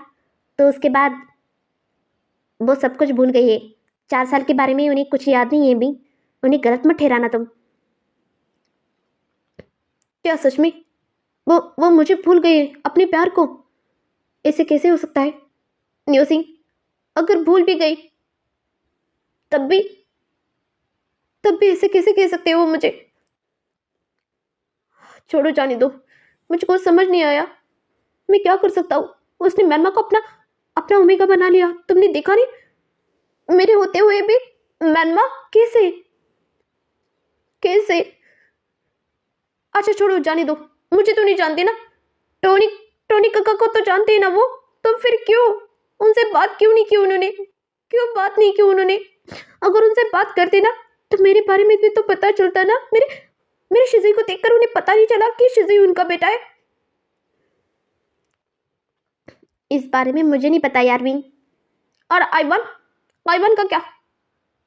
तो उसके बाद वो सब कुछ भूल गई है। 4 साल के बारे में उन्हें कुछ याद नहीं है भी। उन्हें गलत मत ठहराना तुम। क्या सच में वो मुझे भूल गई है, अपने प्यार को? ऐसे कैसे हो सकता है न्यूसी? अगर भूल भी गई तब भी तब भी ऐसे कैसे कह सकते हो वो मुझे? छोड़ो, जाने दो। मुझे कुछ समझ नहीं आया, मैं क्या कर सकता हूँ? उसने मैनमा को अपना अपना ओमेगा बना लिया, तुमने देखा नहीं? मेरे होते हुए भी मैनमा कैसे कैसे? अच्छा छोड़ो, जाने दो। मुझे तो नहीं जानती ना। टोनी टोनी काका को तो जानते हैं ना वो। तो फिर क्यों उनसे बात क्यों नहीं की उन्होंने? क्यों बात नहीं की उन्होंने? अगर उनसे बात करते ना तो मेरे बारे में भी तो पता चलता ना। मेरे मेरे शिजुई को देखकर उन्हें पता नहीं चला कि शिजुई उनका बेटा है। इस बारे में मुझे नहीं पता यारविन। और आइवान आइवान का क्या?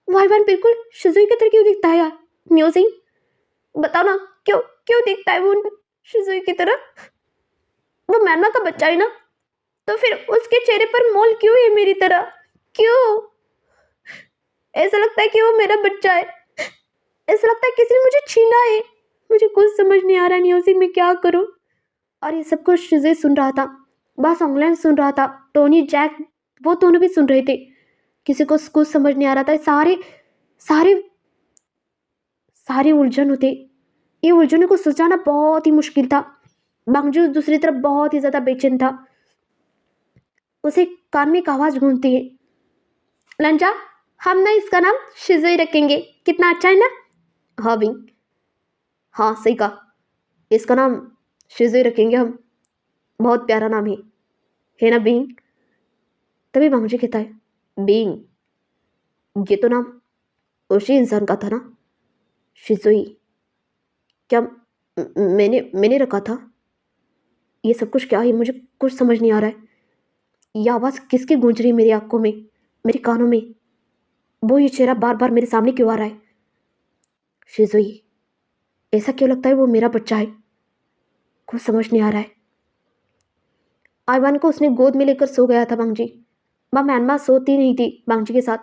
वो आइवान बिल्कुल शिजुई की तरह क्यों दिखता है यार? म्यूजिंग, बताओ ना, क्यों क्यों दिखता है वो शिजुई की तरह? वो मैमा का बच्चा है ना, तो फिर उसके चेहरे पर मोल क्यों है मेरी तरह? क्यों ऐसा लगता है कि वो मेरा बच्चा है? ऐसा लगता है किसी ने मुझे छीना है। मुझे कुछ समझ नहीं आ रहा न्यूज़ी, मैं क्या करूं? और ये सब कुछ शिजे सुन रहा था, बस ऑनलाइन सुन रहा था, टोनी जैक वो दोनों भी सुन रहे थे। किसी को कुछ समझ नहीं आ रहा था। सारे सारे सारे उलझन होते। ये उलझनों को सुलझाना बहुत ही मुश्किल था। बांगजू दूसरी तरफ बहुत ही ज्यादा बेचैन था। उसे कान में एक आवाज गूंजती है, लंजा, हम ना इसका नाम शिजुई रखेंगे, कितना अच्छा है ना? हाँ बिंग, हाँ सही कहा, इसका नाम शिजुई रखेंगे हम। बहुत प्यारा नाम है ना बिंग? तभी बांगजू कहता है, बिंग, ये तो नाम उसी इंसान का था ना, शिजुई। क्या मैंने रखा था? ये सब कुछ क्या है? मुझे कुछ समझ नहीं आ रहा है। ये आवाज़ किसकी गूंज रही है मेरी आंखों में, मेरे कानों में? वो ये चेहरा बार बार मेरे सामने क्यों आ रहा है? शिजुई, ऐसा क्यों लगता है वो मेरा बच्चा है? कुछ समझ नहीं आ रहा है। आइवान को उसने गोद में लेकर सो गया था बांगजी। माँ मैनमा सोती नहीं थी बांगजी के साथ।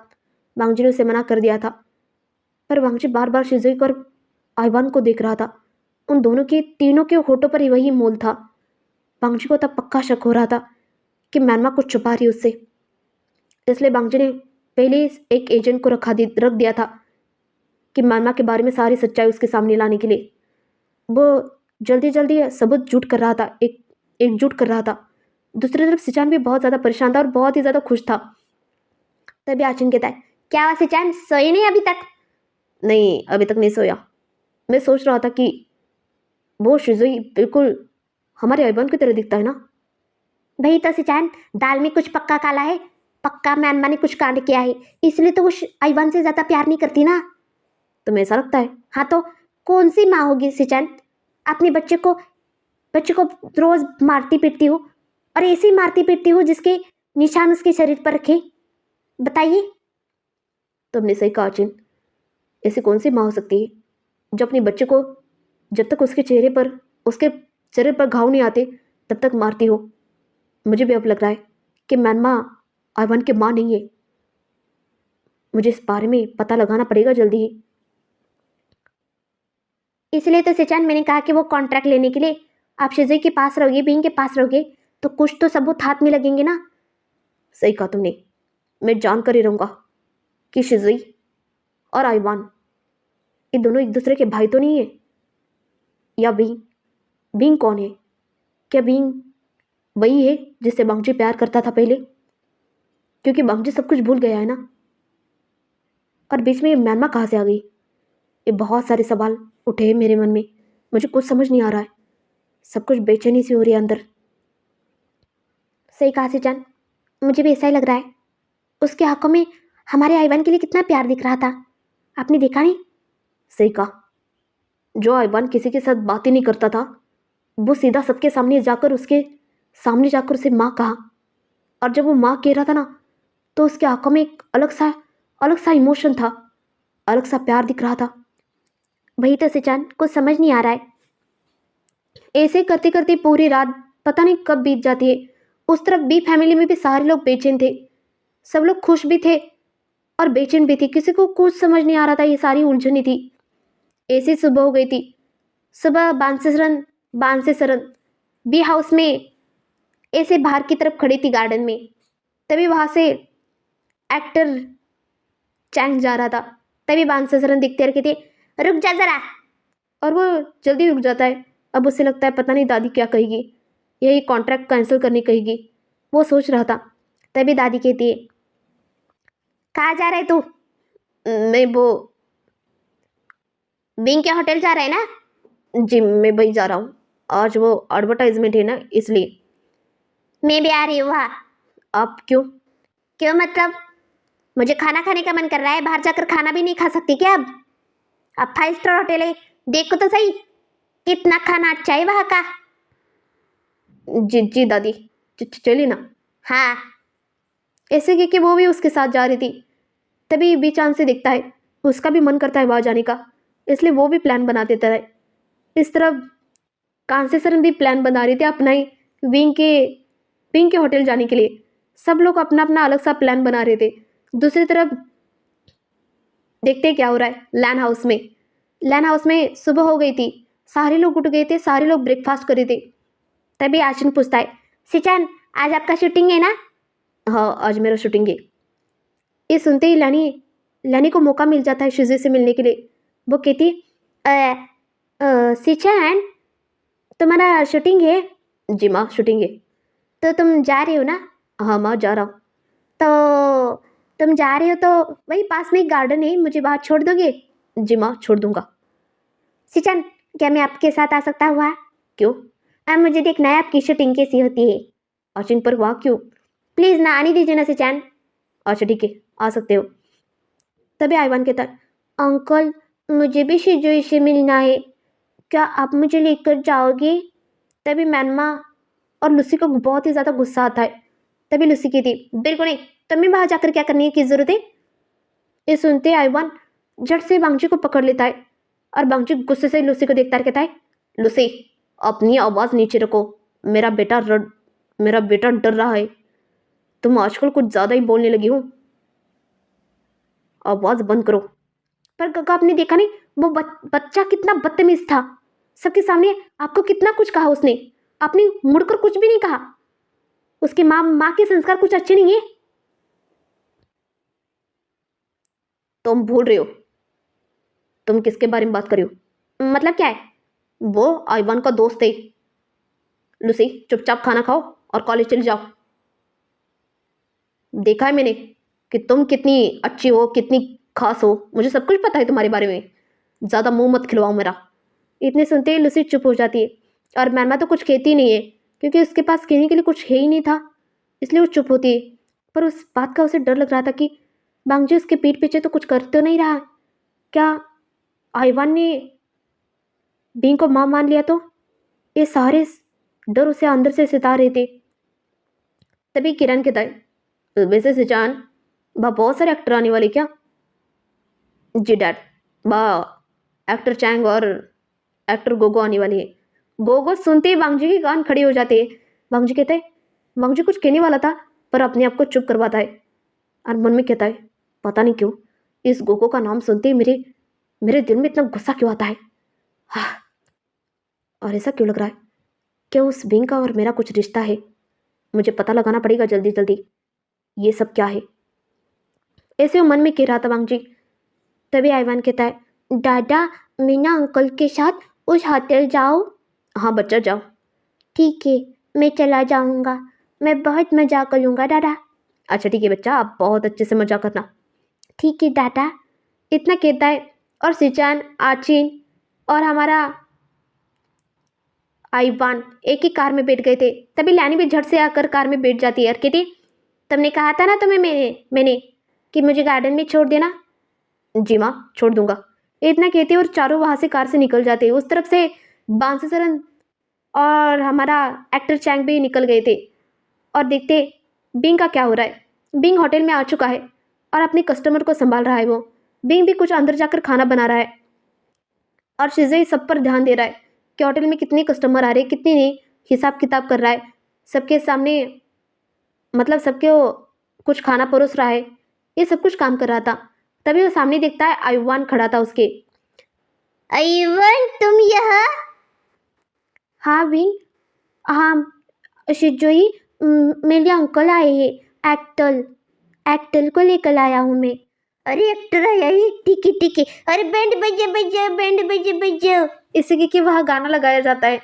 बांगजी ने उसे मना कर दिया था, पर बांगजी बार बार शिजुई और आइवान को देख रहा था। उन दोनों के तीनों के होठों पर ही वही मोल था। बांगजी को तब पक्का शक हो रहा था कि मैनमा कुछ छुपा रही उससे। इसलिए बांगजी ने पहले ही एक एजेंट को रख दिया था कि मैनमा के बारे में सारी सच्चाई उसके सामने लाने के लिए। वो जल्दी जल्दी सबूत जुट कर रहा था, एकजुट कर रहा था। दूसरी तरफ सिचान भी बहुत ज़्यादा परेशान था और बहुत ही ज़्यादा खुश था। तभी आचन कहता है, क्या हुआ सिचान, सोई नहीं अभी तक? नहीं, अभी तक नहीं सोया। मैं सोच रहा था कि वो शिजुई बिल्कुल हमारे आइबान की तरह दिखता है ना। भाई तो सिचान, दाल में कुछ पक्का काला है। पक्का मैनमा ने कुछ कांड किया है, इसलिए तो वो आइवान से ज्यादा प्यार नहीं करती ना। तुम्हें ऐसा लगता है? हाँ तो कौन सी माँ होगी सिचान, अपने बच्चे को रोज मारती पीटती हो, और ऐसे ही मारती पीटती हो जिसके निशान उसके शरीर पर रखे? बताइए। तुमने सही कहा चिन। ऐसी कौन सी माँ हो सकती है जो अपने बच्चे को जब तक उसके शरीर पर घाव नहीं आते तब तक मारती हो? मुझे भी अब लग रहा है कि मैनमा आइवान की माँ नहीं है। मुझे इस बारे में पता लगाना पड़ेगा जल्दी ही। इसलिए तो सिचान मैंने कहा कि वो कॉन्ट्रैक्ट लेने के लिए आप शिजुई के पास रहोगे, बीइंग के पास रहोगे, तो कुछ तो सबूत हाथ में लगेंगे ना। सही कहा तुमने। मैं जान कर ही रहूँगा कि शिजुई और आइवान ये दोनों एक दूसरे के भाई तो नहीं है। या बींग बींग कौन है? क्या बींग वही है जिससे बांगजी प्यार करता था पहले? क्योंकि बांगजी सब कुछ भूल गया है ना। और बीच में ये मैनमा कहाँ से आ गई? ये बहुत सारे सवाल उठे हैं मेरे मन में। मुझे कुछ समझ नहीं आ रहा है। सब कुछ बेचैनी सी हो रही है अंदर। सही कहा सिचान, मुझे भी ऐसा ही लग रहा है। उसके आंखों में हमारे आइवान के लिए कितना प्यार दिख रहा था, आपने देखा नहीं? सही कहा। जो आइवान किसी के साथ बात ही नहीं करता था, वो सीधा सबके सामने जाकर उसके सामने जाकर उसे माँ कहा। और जब वो माँ कह रहा था ना, तो उसकी आंखों में एक अलग सा इमोशन था, अलग सा प्यार दिख रहा था। वही तो सिचान, कुछ समझ नहीं आ रहा है। ऐसे करते करते पूरी रात पता नहीं कब बीत जाती है। उस तरफ बी फैमिली में भी सारे लोग बेचैन थे। सब लोग खुश भी थे और बेचैन भी थे। किसी को कुछ समझ नहीं आ रहा था, ये सारी उलझनी थी। ऐसी सुबह हो गई थी। सुबह बांसे सरन बी हाउस में ऐसे बाहर की तरफ खड़ी थी गार्डन में। तभी वहां से एक्टर चैंग जा रहा था। तभी बांसे सरन दिखते रखे थे, रुक जा जरा। और वो जल्दी रुक जाता है। अब उसे लगता है पता नहीं दादी क्या कहेगी, यही कॉन्ट्रैक्ट कैंसिल करनी कहेगी। वो सोच रहा था। तभी दादी कहती है, कहाँ जा रहे तू? मैं वो बिंग के होटल जा रहा है ना? जी मैं वही जा रहा हूँ, आज वो एडवर्टाइजमेंट है ना, इसलिए। मैं भी आ रही हूँ वहाँ। आप क्यों? क्यों मतलब? मुझे खाना खाने का मन कर रहा है, बाहर जाकर खाना भी नहीं खा सकती क्या अब 5 स्टार होटल है, देखो तो सही कितना खाना अच्छा है वहाँ का। जी जी दादी, चलिए ना। हाँ। ऐसे कि वो भी उसके साथ जा रही थी। तभी बीचान से दिखता है, उसका भी मन करता है वहाँ जाने का, इसलिए वो भी प्लान बना देता है। इस तरफ कांसेसरन भी प्लान बना रही थी अपना ही विंग के होटल जाने के लिए। सब लोग अपना अपना अलग सा प्लान बना रहे थे। दूसरी तरफ देखते क्या हो रहा है लैन हाउस में सुबह हो गई थी। सारे लोग उठ गए थे, सारे लोग ब्रेकफास्ट कर रहे थे। तभी आशिन पूछता है, सिचान आज आपका शूटिंग है ना? हाँ आज मेरा शूटिंग है। ये सुनते ही लैनी को मौका मिल जाता है शिजी से मिलने के लिए। वो कहती, सिचान तुम्हारा शूटिंग है जी माँ शूटिंग है। तो तुम जा रहे हो ना? हाँ माँ जा रहा हूँ। तो तुम जा रहे हो तो वही पास में एक गार्डन है, मुझे वहाँ छोड़ दोगे? जी माँ छोड़ दूंगा। सिचान क्या मैं आपके साथ आ सकता हुआ? क्यों? अब मुझे देखना है आपकी शूटिंग कैसी होती है। आशिन पर वाह क्यों? प्लीज़ ना आने दीजिए ना सिचान। अच्छा ठीक है, आ सकते हो। तभी आईवान कहता है, अंकल मुझे भी शिजोई से मिलना है, क्या आप मुझे लेकर जाओगे? तभी मैनमा और लूसी को बहुत ही ज़्यादा गुस्सा आता है। तभी लूसी कहती, बिल्कुल नहीं, तुम्हें वहाँ जाकर क्या करने की ज़रूरत है? ये सुनते आईवान झट से बांगची को पकड़ लेता है और बांगची गुस्से से लूसी को देखता कहता है, लूसी अपनी आवाज़ नीचे रखो, मेरा बेटा डर रहा है। तुम आजकल कुछ ज़्यादा ही बोलने लगी हो, आवाज़ बंद करो। पर काका आपने देखा नहीं वो बच्चा कितना बदतमीज था। सबके सामने आपको कितना कुछ कहा उसने, आपने मुड़कर कुछ भी नहीं कहा। उसकी माँ के संस्कार कुछ अच्छे नहीं है। तुम भूल रहे हो, तुम किसके बारे में बात कर रही हो? मतलब क्या है? वो आईवान का दोस्त है। लूसी चुपचाप खाना खाओ और कॉलेज चले जाओ। देखा है मैंने कि तुम कितनी अच्छी हो, कितनी खास हो, मुझे सब कुछ पता है तुम्हारे बारे में। ज़्यादा मुंह मत खिलवाओ मेरा। इतने सुनते ही लूसी चुप हो जाती है और मैमा तो कुछ कहती नहीं है क्योंकि उसके पास कहने के लिए कुछ है ही नहीं था, इसलिए वो चुप होती है। पर उस बात का उसे डर लग रहा था कि बांगजी उसके पीठ पीछे तो कुछ कर तो नहीं रहा। क्या आईवान ने बिंग को माँ मान लिया तो? ये सारे डर उसे अंदर से सता रहे थे। तभी किरण कहता है, वैसे सिचान वहाँ बहुत सारे एक्टर आने वाले क्या? जी डैड, वहाँ एक्टर चैंग और एक्टर गोगो आने वाली है। गोगो सुनते ही वांगजी की कान खड़ी हो जाती है। वांगजी कहते हैं, वांगजी कुछ कहने वाला था पर अपने आप को चुप करवाता है और मन में कहता है, पता नहीं क्यों इस गोगो का नाम सुनते ही मेरे दिल में इतना गुस्सा क्यों आता है। हाँ, और ऐसा क्यों लग रहा है कि उस बिंग का और मेरा कुछ रिश्ता है। मुझे पता लगाना पड़ेगा जल्दी जल्दी ये सब क्या है। ऐसे वो मन में कह रहा था वांगजी। तभी आईवान कहता है, दादा मीना अंकल के साथ उस होटल जाओ? हाँ बच्चा जाओ। ठीक है मैं चला जाऊंगा, मैं बहुत मजा करूंगा दादा। अच्छा ठीक है बच्चा, आप बहुत अच्छे से मजा करना। ठीक है दादा। इतना कहता है और सिचान, आचिन और हमारा आईवान एक ही कार में बैठ गए थे। तभी लैनी भी झट से आकर कार में बैठ जाती है और कहती, तुमने कहा था ना तुम्हें मैंने कि मुझे गार्डन में छोड़ देना। जी माँ छोड़ दूंगा। इतना कहते और चारों वहाँ से कार से निकल जाते। उस तरफ से बांसीसरन और हमारा एक्टर चैंग भी निकल गए थे। और देखते बिंग का क्या हो रहा है। बिंग होटल में आ चुका है और अपने कस्टमर को संभाल रहा है। वो बिंग भी कुछ अंदर जाकर खाना बना रहा है और शिज़े सब पर ध्यान दे रहा है कि होटल में कितने कस्टमर आ रहे हैं, कितने नहीं, हिसाब किताब कर रहा है सबके सामने, मतलब सबके वो कुछ खाना परोस रहा है, ये सब कुछ काम कर रहा था। तभी वो सामने देखता है आयुवान खड़ा था उसके। आयुवान, तुम यहाँ? हाँ बिंग, हाँ शिजोई, मेरे अंकल आए हैं, एक्टल एक्टल को लेकर आया हूँ मैं। अरे एक्टर आया है, ठीक है ठीक है। अरे बैंड बजा बजाओ, बैंड बजा बजाओ। इसी के वहाँ गाना लगाया जाता है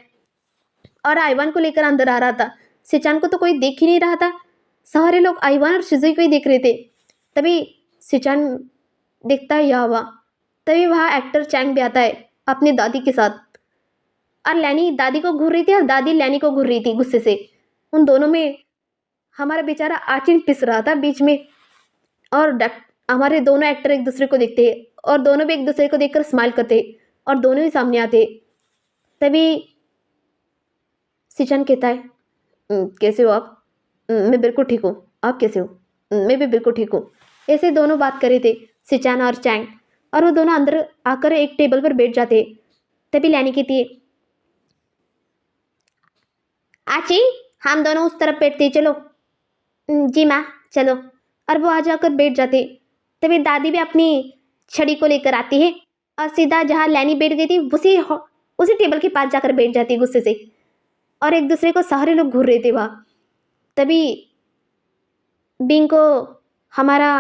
और आइवान को लेकर अंदर आ रहा था। सिचान को तो कोई देख ही नहीं रहा था, सारे लोग आइवान और शिजुई को ही देख रहे थे। तभी सिचान देखता है यह हुआ। तभी वहाँ एक्टर चैंग भी आता है अपनी दादी के साथ, और लैनी दादी को घूर रही थी और दादी लैनी को घूर रही थी गुस्से से। उन दोनों में हमारा बेचारा आचिन पिस रहा था बीच में। और हमारे दोनों एक्टर एक दूसरे को देखते हैं और दोनों भी एक दूसरे को देखकर स्माइल करते हैं और दोनों ही सामने आते। तभी सिचन कहता है, कैसे हो आप? मैं बिल्कुल ठीक हूँ, आप कैसे हो? मैं भी बिल्कुल ठीक हूँ। ऐसे दोनों बात कर रहे थे, सिचान और चैंग, और वो दोनों अंदर आकर एक टेबल पर बैठ जाते। तभी लैनी कहती है, आची हम दोनों उस तरफ बैठते, चलो। जी माँ चलो। और वो आ जाकर बैठ जाते। तभी दादी भी अपनी छड़ी को लेकर आती है और सीधा जहाँ लैनी बैठ गई थी उसी टेबल के पास जाकर बैठ जाती है गुस्से से। और एक दूसरे को सारे लोग घूर रहे थे वहाँ। तभी बिंग को हमारा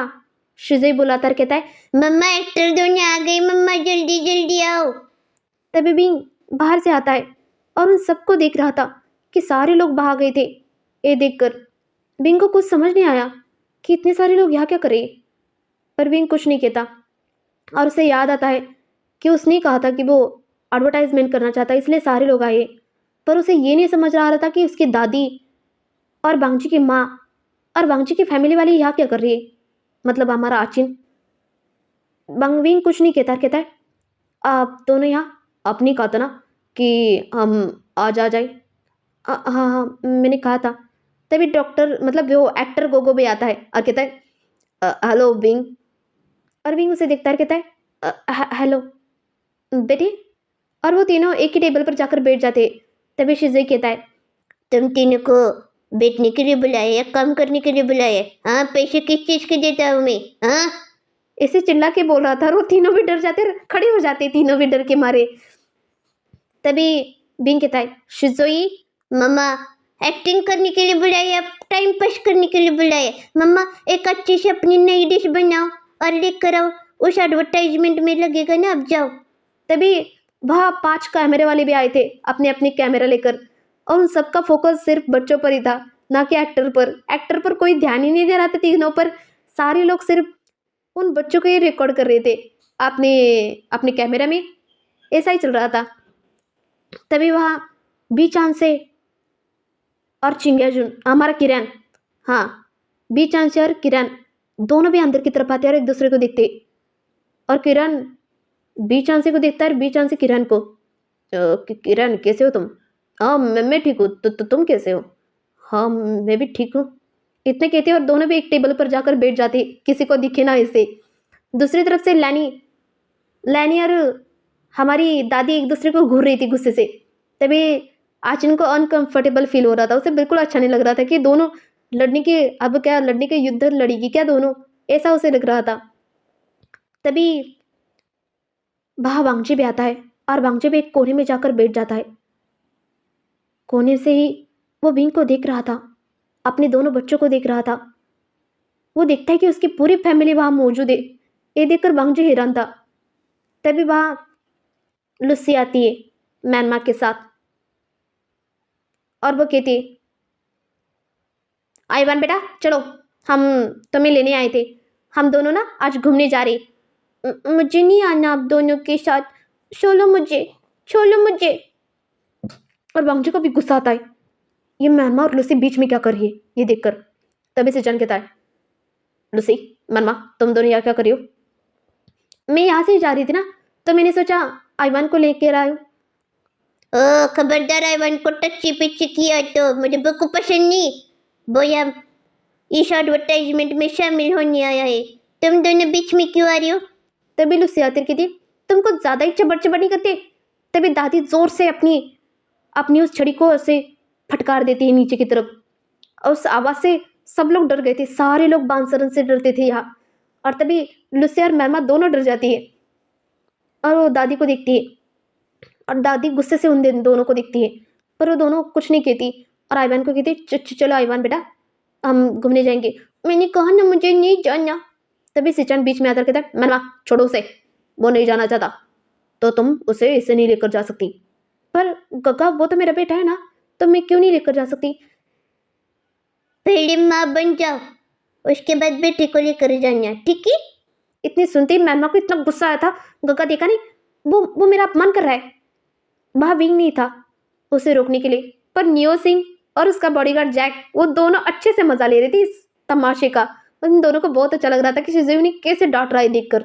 शिज़े बुलाता और कहता है, मम्मा एक्टर दोनों आ गए, मम्मा जल्दी जल्दी आओ। तभी बिंग बाहर से आता है और उन सबको देख रहा था कि सारे लोग भाग गए थे। ये देखकर बिंग को कुछ समझ नहीं आया कि इतने सारे लोग यहाँ क्या करें। पर बिंग कुछ नहीं कहता और उसे याद आता है कि उसने कहा था कि वो एडवर्टाइजमेंट करना चाहता है, इसलिए सारे लोग आए। पर उसे ये नहीं समझ आ रहा था कि उसकी दादी और बांगची की माँ और बांगची की फैमिली वाली यहाँ क्या कर रही है, मतलब हमारा आचिन। बिंग कुछ नहीं कहता है, आप दोनों यहाँ अपनी कहा था ना कि हम आज आ जाए। हाँ हाँ मैंने कहा था। तभी डॉक्टर मतलब वो एक्टर गोगो भी आता है और कहता है, हेलो बिंग। और विंग उसे देखता है, कहता है, हेलो बेटी। और वो तीनों एक ही टेबल पर जाकर बैठ जाते। तभी शिज़े कहता है, तुम तीनों को बैठने के लिए बुलाया या काम करने के लिए बुलाया? हाँ, पैसे किस चीज के देता हूँ मैं? हाँ, ऐसे चिल्ला के बोल रहा था और वो तीनों भी डर जाते, खड़े हो जाते तीनों भी डर के मारे। तभी बिंग कहता है, शिज़ोई। मम्मा एक्टिंग करने के लिए बुलाया, टाइम पास करने के लिए बुलाया? मम्मा एक अच्छी सी अपनी नई डिश बनाओ और लेकर आओ, उस एडवर्टाइजमेंट में लगेगा ना, अब जाओ। तभी वहाँ 5 कैमरे वाले भी आए थे अपने अपने कैमरा लेकर, और उन सबका फोकस सिर्फ बच्चों पर ही था, ना कि एक्टर पर। एक्टर पर कोई ध्यान ही नहीं दे रहा था तीनों पर। सारे लोग सिर्फ उन बच्चों को ही रिकॉर्ड कर रहे थे अपने अपने कैमरा में। ऐसा ही चल रहा था। तभी वहाँ बी चांद से और चिंग्याजुन, हमारा किरण, हाँ बी चांद से और किरण दोनों भी अंदर की तरफ आते और एक दूसरे को देखते। और किरण बी चांसी को देखता है, बी चांसी किरण को, किरण कैसे हो तुम? हाँ मैं ठीक हूँ, तो तुम कैसे हो? हाँ मैं भी ठीक हूँ। इतने कहते और दोनों भी एक टेबल पर जाकर बैठ जाते, किसी को दिखे ना इससे। दूसरी तरफ से लैनी लैनी और हमारी दादी एक दूसरे को घूर रही थी गुस्से से। तभी आचिन को अनकंफर्टेबल फील हो रहा था, उसे बिल्कुल अच्छा नहीं लग रहा था कि दोनों लड़ने के, अब क्या लड़ने के युद्ध लड़ेगी क्या दोनों, ऐसा उसे लग रहा था। तभी वहाँ वांगजी भी आता है और वांगजी भी एक कोने में जाकर बैठ जाता है। कोने से ही वो विंग को देख रहा था, अपने दोनों बच्चों को देख रहा था। वो देखता है कि उसकी पूरी फैमिली वहाँ मौजूद है। ये देखकर वांगजी हैरान था। तभी वहाँ लुसी आती है म्यांमार के साथ और वो कहती है, आइवान बेटा चलो, हम तुम्हें लेने आए थे, हम दोनों ना आज घूमने जा रहे। मुझे नहीं आना आप दोनों के साथ, छोड़ो मुझे, छोड़ो मुझे। और वांगजी को भी गुस्सा आता है, ये मैनमा और लूसी बीच में क्या कर रही है ये देखकर। तभी से जन कहता है, लूसी मैनमा तुम दोनों यहाँ क्या कर रही हो? मैं यहाँ से ही जा रही थी ना, तो मैंने सोचा आइवान को लेकर आयो। ओ खबरदार, आईवान को टच्ची पिच्ची किया तो मुझे बिल्कुल पसंद नहीं। बोया इस एडवर्टाइजमेंट में शामिल होने आया है। तुम दोनों बीच में क्यों आ रही हो? तभी लुसी आती कहती तुम कुछ ज़्यादा ही चबड़ चबड़ नहीं करते। तभी दादी जोर से अपनी अपनी उस छड़ी को ऐसे फटकार देती है नीचे की तरफ, और उस आवाज़ से सब लोग डर गए थे। सारे लोग बांसुरन से डरते थे यहाँ। और तभी लुसी और मैमा दोनों डर जाती है और वो दादी को देखती है, और दादी गुस्से से उन दोनों को देखती है, पर वो दोनों कुछ नहीं कहती। और आइवान को कहती चलो आइवान बेटा हम घूमने जाएंगे। मैंने कहा ना मुझे नहीं जाना। तभी सिचान बीच में आकर कहता है मैमा छोड़ो उसे, वो नहीं जाना चाहता तो तुम उसे इसे नहीं लेकर जा सकती। पर गगा वो तो मेरा बेटा है ना, तो मैं क्यों नहीं लेकर जा सकती। पहले माँ बन जाओ, उसके बाद बेटे को लेकर जाना, ठीक है? इतनी सुनते ही मैमा को इतना गुस्सा आया था। गगा देखा नहीं, वो मेरा अपमान कर रहा है। वहाँ विंग नहीं था उसे रोकने के लिए, पर नियो सिंह और उसका बॉडीगार्ड जैक वो दोनों अच्छे से मजा ले रहे थे इस तमाशे का। उन दोनों को बहुत अच्छा लग रहा था कि शिज़ुओ ने कैसे डांट रहा है देखकर।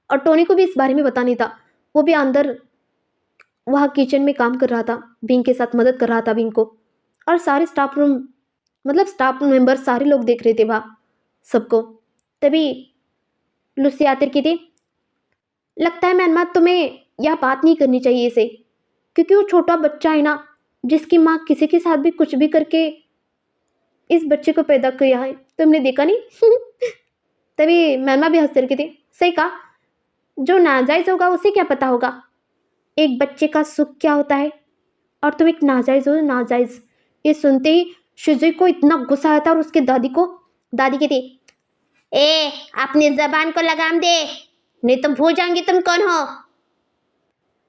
और टोनी को भी इस बारे में पता नहीं था। वो भी अंदर वहाँ किचन में काम कर रहा था, विंग के साथ मदद कर रहा था विंग को। और सारे स्टाफ रूम मतलब स्टाफ मेंबर सारे लोग देख रहे थे वहाँ सबको। तभी लुसी आतिर की थी लगता है मैनमा तुम्हें यह बात नहीं करनी चाहिए इसे, क्योंकि वो छोटा बच्चा है ना, जिसकी माँ किसी के साथ भी कुछ भी करके इस बच्चे को पैदा किया है। तुमने देखा नहीं तभी मैमा भी हंस रही थी। सही कहा, जो नाजायज होगा उसे क्या पता होगा एक बच्चे का सुख क्या होता है, और तुम एक नाजायज हो नाजायज। ये सुनते ही शिज़ुओ को इतना गुस्सा आया था और उसके दादी कहती ए अपनी जबान को लगाम दे, नहीं तो भूल जाऊंगी तुम कौन हो।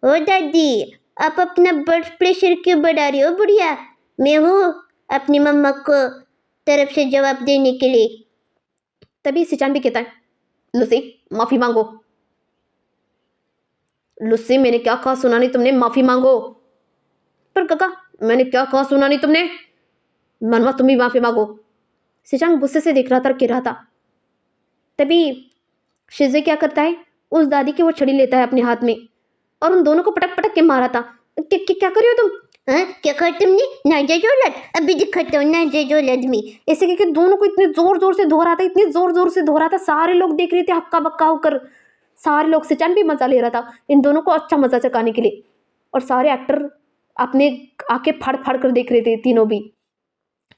ओ दादी, आप अपना ब्लड प्रेशर क्यों बढ़ा रही हो बुढ़िया? मैं हूँ अपनी मम्मा को तरफ से जवाब देने के लिए। तभी सिचान भी कहता है लुसी माफी मांगो। लुसी मैंने क्या कहा सुना नहीं तुमने, माफी मांगो। पर काका मैंने क्या कहा सुना नहीं तुमने, मनवा तुम भी माफी मांगो। सिचान गुस्से से देख रहा था और कह रहा था। तभी शिज़ुओ क्या करता है, उस दादी की वो छड़ी लेता है अपने हाथ में और उन दोनों को पटक पटक के मारा था। क्या कर रही हो तुम? हाँ क्या कहा तुमने? नाजायज औलाद, अभी दिखाता हूँ नाजायज औलाद में। ऐसे करके दोनों को इतने जोर जोर से धो रहा था, इतने जोर जोर से धो रहा था, सारे लोग देख रहे थे हक्का बक्का होकर। सारे लोग, सिचान भी मजा ले रहा था इन दोनों को अच्छा मजा चकाने के लिए। और सारे एक्टर अपने आंखें फाड़ फाड़ कर देख रहे थे तीनों भी।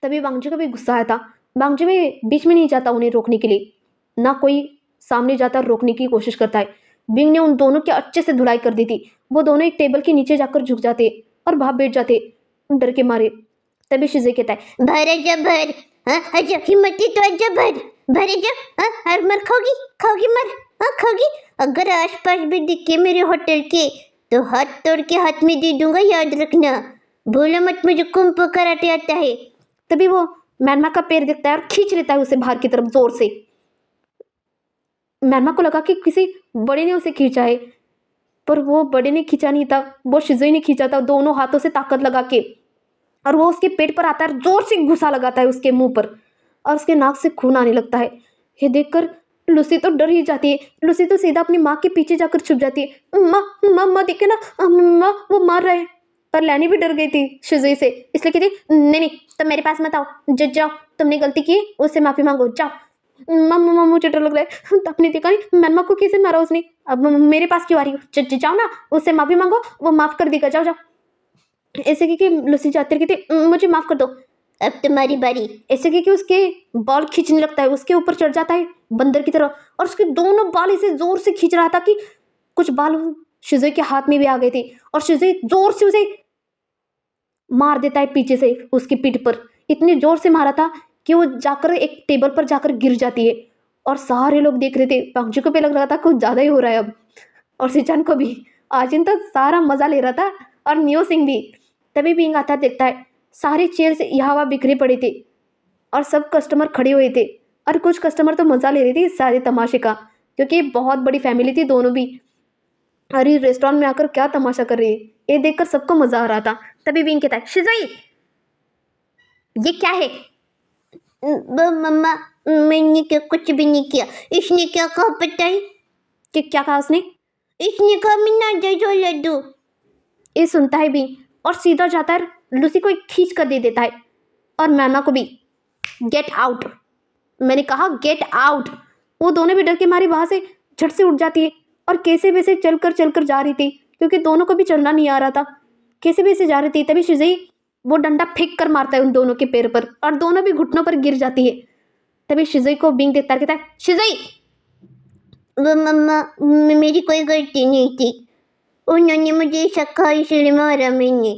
तभी वांगजी का भी गुस्सा आया था। वांगजी में बीच में नहीं जाता उन्हें रोकने के लिए, ना कोई सामने जाता रोकने की कोशिश करता है। विंग ने उन दोनों की अच्छे से धुलाई कर दी थी। वो दोनों एक टेबल के नीचे जाकर झुक जाते और वहां बैठ जाते डर के मारे। तभी शिज़ुओ कहता है भर आजा भर, हाँ आजा, हिम्मत ही तो आजा भर आजा। हाँ हर मर खाओगी मर, हाँ खाओगी। अगर आसपास भी दिखे मेरे होटल के तो हाथ तोड़ के हाथ में दे दूंगा, याद रखना। भूलो मत मुझे कुंफू कराटे आता है। तभी वो मैनमा का पैर दिखता है और खींच लेता है उसे बाहर की तरफ जोर से। मैनमा को लगा कि किसी बड़े ने उसे खींचा है, पर वो बड़े ने खींचा नहीं था, वो शिज़ुओ ने खींचा था दोनों हाथों से ताकत लगा के। और वो उसके पेट पर आता है, जोर से घुसा लगाता है उसके मुंह पर और उसके नाक से खून आने लगता है। ये देखकर लुसी तो डर ही जाती है। लुसी तो सीधा अपनी माँ के पीछे जाकर छुप जाती है। माँ माँ देखे ना, माँ वो मार रहे हैं। पर लैनी भी डर गई थी शिज़ुओ से, इसलिए कहती नहीं तुम मेरे पास मत आओ, जाओ, तुमने गलती की, उससे माफ़ी मांगो, जाओ। मम्मा मुझे डर लग रहा है, तो अपनी देखा नहीं मैनमा को कैसे मारा उसने, अब मेरे पास क्यों आ रही हो, जाओ ना, उससे माफ़ी मांगो, वो माफ़ कर देगा, जाओ जाओ। ऐसे कि लुसी जाती कहती मुझे माफ़ कर दो, अब तुम्हारी बारी। ऐसे कि उसके बाल खींचने लगता है, उसके ऊपर चढ़ जाता है बंदर की तरह और उसके दोनों बाल इसे जोर से खींच रहा था कि कुछ बाल शिज़ुओ के हाथ में भी आ गए थे। और शिज़ुओ जोर से उसे मार देता है पीछे से उसकी पीठ पर। इतने जोर से मारा था कि वो जाकर एक टेबल पर जाकर गिर जाती है। और सारे लोग देख रहे थे, पांगजी को भी लग रहा था कुछ ज़्यादा ही हो रहा है अब, और सिचान को भी। आजिन तो सारा मज़ा ले रहा था और नियो सिंह भी। तभी विंग आता देखता है सारे चेयर से यहाँ वहाँ बिखरे पड़े थे और सब कस्टमर खड़े हुए थे, और कुछ कस्टमर तो मज़ा ले रहे थे इस सारे तमाशे का, क्योंकि बहुत बड़ी फैमिली थी दोनों भी। अरे रेस्टोरेंट में आकर क्या तमाशा कर रही है, ये देखकर सबको मज़ा आ रहा था। तभी विंग कहता है शिज़ुओ ये क्या है? मम्मा मैंने क्या कुछ भी नहीं किया। इसने क्या कहा पता है? कि क्या कहा उसने? इसने कहा मैं नाजायज औलाद हूँ। ये सुनता है भी और सीधा जाता है लूसी को एक खींच कर दे देता है और मैमा को भी। गेट आउट, मैंने कहा गेट आउट। वो दोनों भी डर के मारे वहाँ से झट से उठ जाती है और कैसे वैसे चलकर जा रही थी, क्योंकि दोनों को भी चलना नहीं आ रहा था। कैसे वैसे जा रही थी, तभी शिज़ई वो डंडा फेंक कर मारता है उन दोनों के पैर पर और दोनों भी घुटनों पर गिर जाती है। तभी शिज़ई को बिंग देखता है, कहता है शिज़ई। वो मम्मा, मेरी कोई गलती नहीं थी, उन्होंने मुझे ऐसा कहा इसलिए मारा मैंने।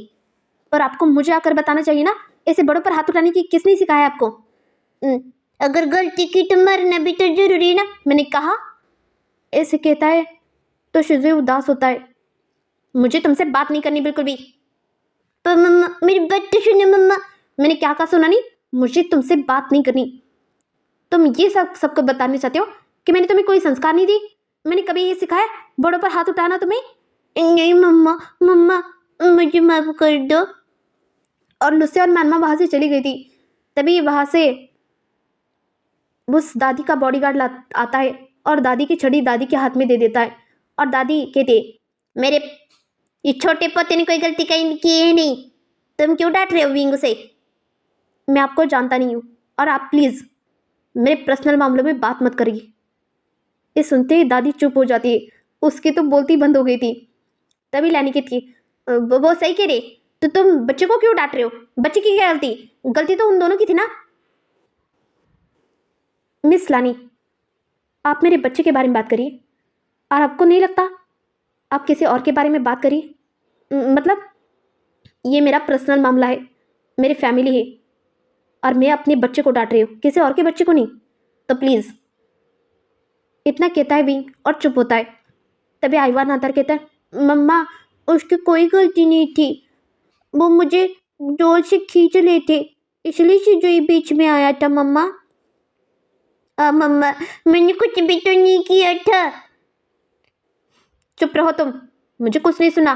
पर आपको मुझे आकर बताना चाहिए ना, ऐसे बड़ों पर हाथ उठाने की किसने सिखाया आपको? अगर गलती की तो मरना भी तो जरूरी ना। मैंने कहा। ऐसे कहता है तो शिज़ई उदास होता है। मुझे तुमसे बात नहीं करनी बिल्कुल भी। पर मम्मा, मेरी बात तो सुनो मम्मा। मैंने क्या कहा, सुना नहीं? मुझे तुमसे बात नहीं करनी। तुम ये सबको बताना चाहते हो कि मैंने तुम्हें कोई संस्कार नहीं दी? मैंने कभी ये सिखाया बड़ों पर हाथ उठाना तुम्हें? नहीं मम्मा, मम्मा मुझे माफ कर दो। और लूसी और मैमा वहाँ से चली गई थी। तभी वहाँ से उस दादी का बॉडीगार्ड आता है और दादी की छड़ी दादी के हाथ में दे देता है और दादी कहती है मेरे ये छोटे पोते ने कोई गलती की है नहीं, तुम क्यों डांट रहे हो विंग से? मैं आपको जानता नहीं हूँ और आप प्लीज़ मेरे पर्सनल मामलों में बात मत करिए। ये सुनते ही दादी चुप हो जाती है, उसकी तो बोलती बंद हो गई थी। तभी लैनी कहती है वो सही कह रहे, तो तुम बच्चे को क्यों डांट रहे हो? बच्चे की क्या गलती? गलती तो उन दोनों की थी ना। मिस लानी, आप मेरे बच्चे के बारे में बात करिए और आपको नहीं लगता आप किसी और के बारे में बात करिए? मतलब ये मेरा पर्सनल मामला है, मेरी फैमिली है और मैं अपने बच्चे को डांट रही हूँ, किसी और के बच्चे को नहीं। तो प्लीज़। इतना कहता है भी और चुप होता है। तभी आइवान आता कहता है मम्मा, उसकी कोई गलती नहीं थी, वो मुझे जोर से खींच रहे थे इसलिए शिज़ई बीच में आया था मम्मा। मम्मा, मैंने कुछ भी तो नहीं किया था। चुप रहो तुम, मुझे कुछ नहीं सुना।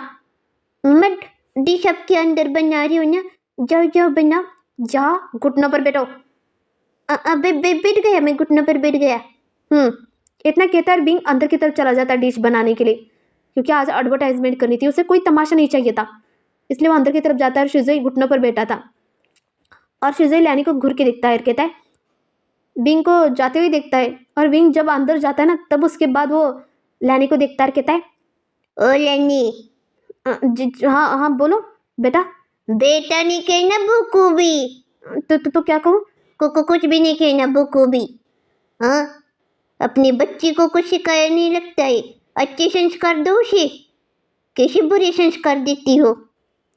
मत डिश आपके अंदर बना रही हो ना, जाओ जाओ बनाओ। जा घुटनों पर बैठो। अबे बैठ गया, मैं घुटनों पर बैठ गया। इतना कहता है बिंग अंदर की तरफ चला जाता है डिश बनाने के लिए, क्योंकि आज एडवर्टाइजमेंट करनी थी, उसे कोई तमाशा नहीं चाहिए था, इसलिए वो अंदर की तरफ जाता है और शिज़ई घुटनों पर बैठा था। और शिज़ई लैनी को घूर के देखता है और कहता है बिंग को जाते हुए देखता है। और बिंग जब अंदर जाता है ना, तब उसके बाद वो लैनी को देखता है और कहता है ओ लैनी। हाँ हाँ बोलो बेटा। बेटा नहीं कहना, बुकू भी। तो क्या कहूँ? कुछ भी नहीं कहना, बुकू भी। हाँ, अपनी बच्ची को कुछ सिखाया नहीं लगता है। अच्छे संस्कार दो उसे, कैसे बुरे संस्कार देती हो?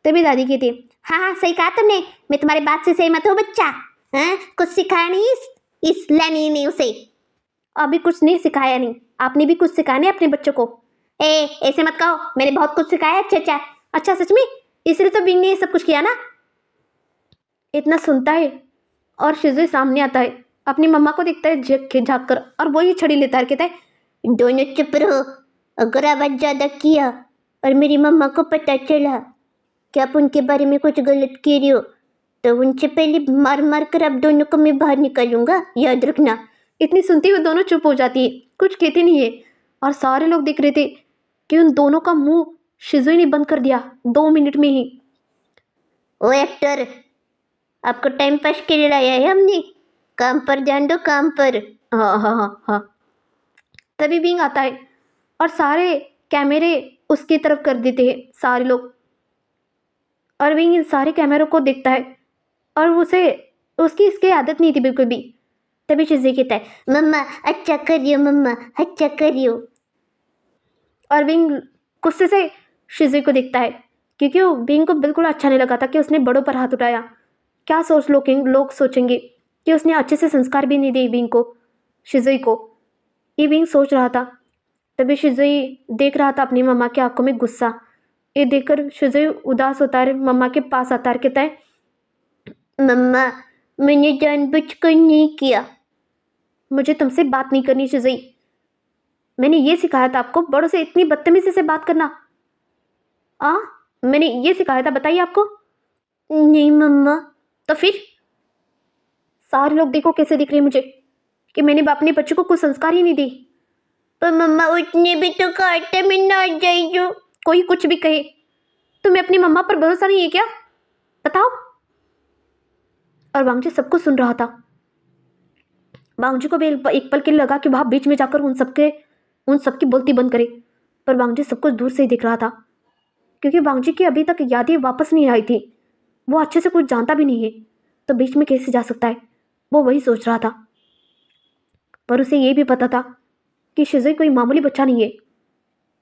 तभी दादी कहती है हाँ सही कहा तुमने, मैं तुम्हारी बात से सहमत हूँ बच्चा। हाँ, कुछ सिखाया नहीं इस लैनी ने उसे। अभी कुछ नहीं सिखाया नहीं, आपने भी कुछ सिखाया नहीं अपने बच्चों को। ऐसे मत कहो, मैंने बहुत कुछ सिखाया। अच्छा सच में? इसलिए तो बिंग ने ये सब कुछ किया ना। इतना सुनता है और शिज़ई सामने आता है, अपनी मम्मा को देखता है झाँक कर और वो ही छड़ी लेता है, कहता है दोनों चुप रहो। अगर आवाज़ ज़्यादा किया और मेरी मम्मा को पता चला कि आप उनके बारे में कुछ गलत कह रही हो, तो उनसे पहले मार कर आप दोनों को मैं बाहर निकालूंगा, याद रखना। इतनी सुनती हुई दोनों चुप हो जाती है, कुछ कहती नहीं है। और सारे लोग देख रहे थे कि उन दोनों का मुंह शिज़ई ने बंद कर दिया 2 मिनट में ही। ओ एक्टर, आपको टाइम पास के लिए लाया है हमने, काम पर ध्यान दो, काम पर। हाँ। तभी बिंग आता है और सारे कैमरे उसकी तरफ कर देते हैं सारे लोग। और बिंग इन सारे कैमरों को देखता है और उसकी इसकी आदत नहीं थी बिल्कुल भी। तभी शिज़ई कहता है मम्मा अच्छा करियो, मम्मा अच्छा करियो। और बिंग गुस्से से शिज़ई को देखता है, क्योंकि वो बिंग को बिल्कुल अच्छा नहीं लगा था कि उसने बड़ों पर हाथ उठाया। क्या लोग सोचेंगे कि उसने अच्छे से संस्कार भी नहीं दिए बिंग को, शिज़ई को। ये बिंग सोच रहा था। तभी शिज़ई देख रहा था अपनी मम्मा की आंखों में गुस्सा। ये देखकर शिज़ई उदास होता है, मम्मा के पास आता है, कहता है मम्मा मैंने जानबूझकर नहीं किया। मुझे तुमसे बात नहीं करनी शिज़ई। मैंने ये सिखाया था आपको बड़ों से इतनी बदतमीजी से बात करना? मैंने ये सिखाया था, बताइए आपको। नहीं मम्मा। तो फिर सारे लोग देखो कैसे दिख रहे हैं मुझे कि मैंने अपने बच्चों को कुछ संस्कार ही नहीं दी। पर मम्मा उतने भी तो काटे में ना जाइयो। कोई कुछ भी कहे, तुम्हें अपनी मम्मा पर भरोसा नहीं है क्या? बताओ। और वांगजी सब कुछ सुन रहा था। वांगजी को भी एक पल के लिए लगा कि वह बीच में जाकर उन सबकी बोलती बंद करे, पर वांगजी सब कुछ दूर से ही देख रहा था, क्योंकि वांगजी की अभी तक यादें वापस नहीं आई थी। वो अच्छे से कुछ जानता भी नहीं है, तो बीच में कैसे जा सकता है, वो वही सोच रहा था। पर उसे ये भी पता था कि शिजुई कोई मामूली बच्चा नहीं है,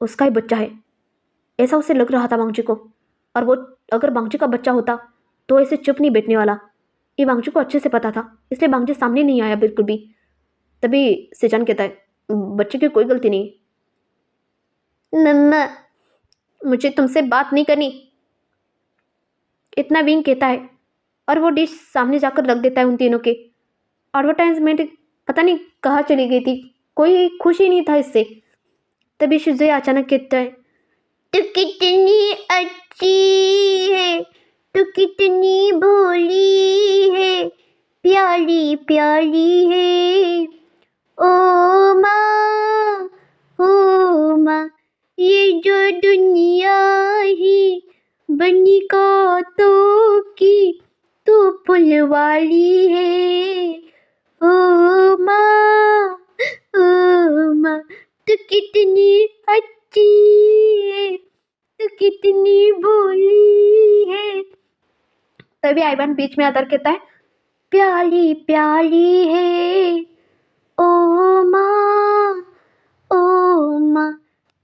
उसका ही बच्चा है, ऐसा उसे लग रहा था वांगजी को। और वो अगर वांगजी का बच्चा होता तो ऐसे चुप नहीं बैठने वाला, ये वांगजी को अच्छे से पता था, इसलिए वांगजी सामने नहीं आया बिल्कुल भी। तभी सेजान कहता है, बच्चे की कोई गलती नहीं। मम्मा, मुझे तुमसे बात नहीं करनी, इतना विंग कहता है, और वो डिश सामने जाकर रख देता है उन तीनों के। एडवर्टाइजमेंट पता नहीं कहाँ चली गई थी, कोई खुश ही नहीं था इससे। तभी शिजुई अचानक कहता है, तू कितनी अच्छी है, तू कितनी भोली है, प्यारी प्यारी है। ओ माँ, ओ माँ, ये जो दुनिया है बनी कांटों की, तू फूल वाली है। ओ माँ, ओ माँ, तू कितनी अच्छी है, तू कितनी भोली है। तभी आइवान बीच में आकर कहता है, प्याली प्याली है। ओ माँ, ओ माँ,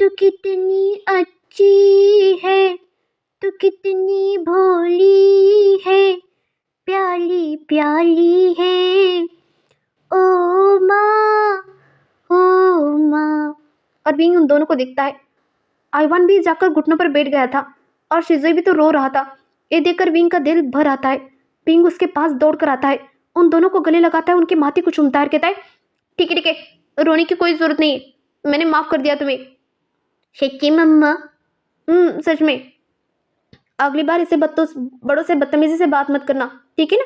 तू कितनी अच्छी है, तू कितनी भोली है, प्याली प्याली है। ओ माँ, ओ माँ। और विंग उन दोनों को देखता है। आइवान भी जाकर घुटनों पर बैठ गया था, और शिजुई भी तो रो रहा था। ये देखकर विंग का दिल भर आता है। विंग उसके पास दौड़ कर आता है, उन दोनों को गले लगाता है, उनके माथे को चूमता है और कहता है, ठीक है ठीक है, रोने की कोई ज़रूरत नहीं है, मैंने माफ़ कर दिया तुम्हें। सच्ची मम्मा? सच में। अगली बार इसे बड़ों से बदतमीजी से बात मत करना, ठीक है ना?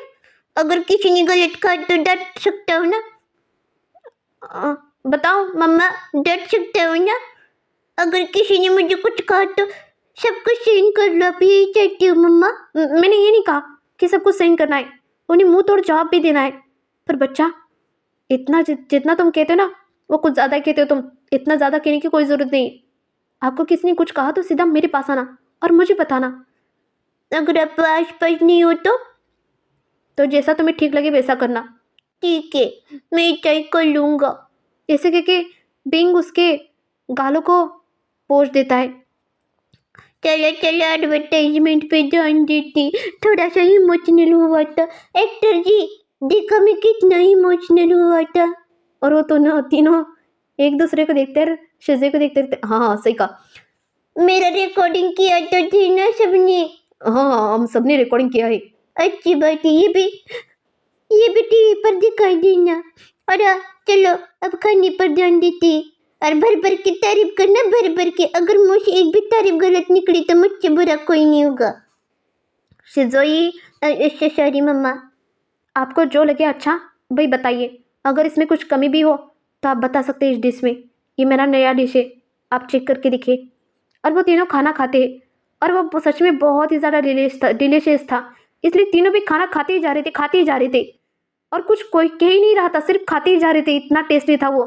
अगर किसी ने गलत कहा तो डट सकता हूँ ना? बताओ। मम्मा, डट सकता हूँ ना? अगर किसी ने मुझे कुछ कहा तो सब कुछ सहन कर लो, अब यही चाहती हूँ मम्मा। मैंने ये नहीं कहा कि सब कुछ सहन करना है, उन्हें मुंह तोड़ जवाब भी देना है। पर बच्चा, इतना जितना तुम कहते हो ना, वो कुछ ज़्यादा कहते हो तुम। इतना ज़्यादा कहने की कोई ज़रूरत नहीं। आपको किसी ने कुछ कहा तो सीधा मेरे पास आना और मुझे बताना। अगर आप आस पास नहीं हो तो जैसा तुम्हें ठीक लगे वैसा करना। ठीक है, मैं ट्राई कर लूँगा। ऐसे कहके बिंग उसके गालों को पोंछ देता है। चलो चलो, एडवर्टाइजमेंट पे ध्यान देती, थोड़ा सा इमोशनल हुआ था। एक्टर जी, देखो मैं कितना इमोशनल हुआ था। और वो तीनों एक दूसरे को देखते हैं, शिजुई को देखते रहते। हाँ सही कहा। मेरा रिकॉर्डिंग किया तो थी ना सबने? हाँ, हम सबने रिकॉर्डिंग किया है। अच्छी बात है, ये भी टीवी पर दिखाई देना। और चलो अब खाने पर ध्यान देती, और भर भर की तारीफ करना, भर भर के। अगर मुझसे एक भी तारीफ गलत निकली तो मुझसे बुरा कोई नहीं होगा। शिजुई, सॉरी मम्मा। आपको जो लगे अच्छा वही बताइए। अगर इसमें कुछ कमी भी हो तो आप बता सकते हैं इस डिश में। ये मेरा नया डिश है, आप चेक करके देखिए। और वो तीनों खाना खाते हैं, और वो सच में बहुत ही ज़्यादा डिलीशियस था। इसलिए तीनों भी खाना खाते ही जा रहे थे, खाते ही जा रहे थे, और कुछ कोई कह ही नहीं रहा था, सिर्फ खाते ही जा रहे थे, इतना टेस्टी था वो।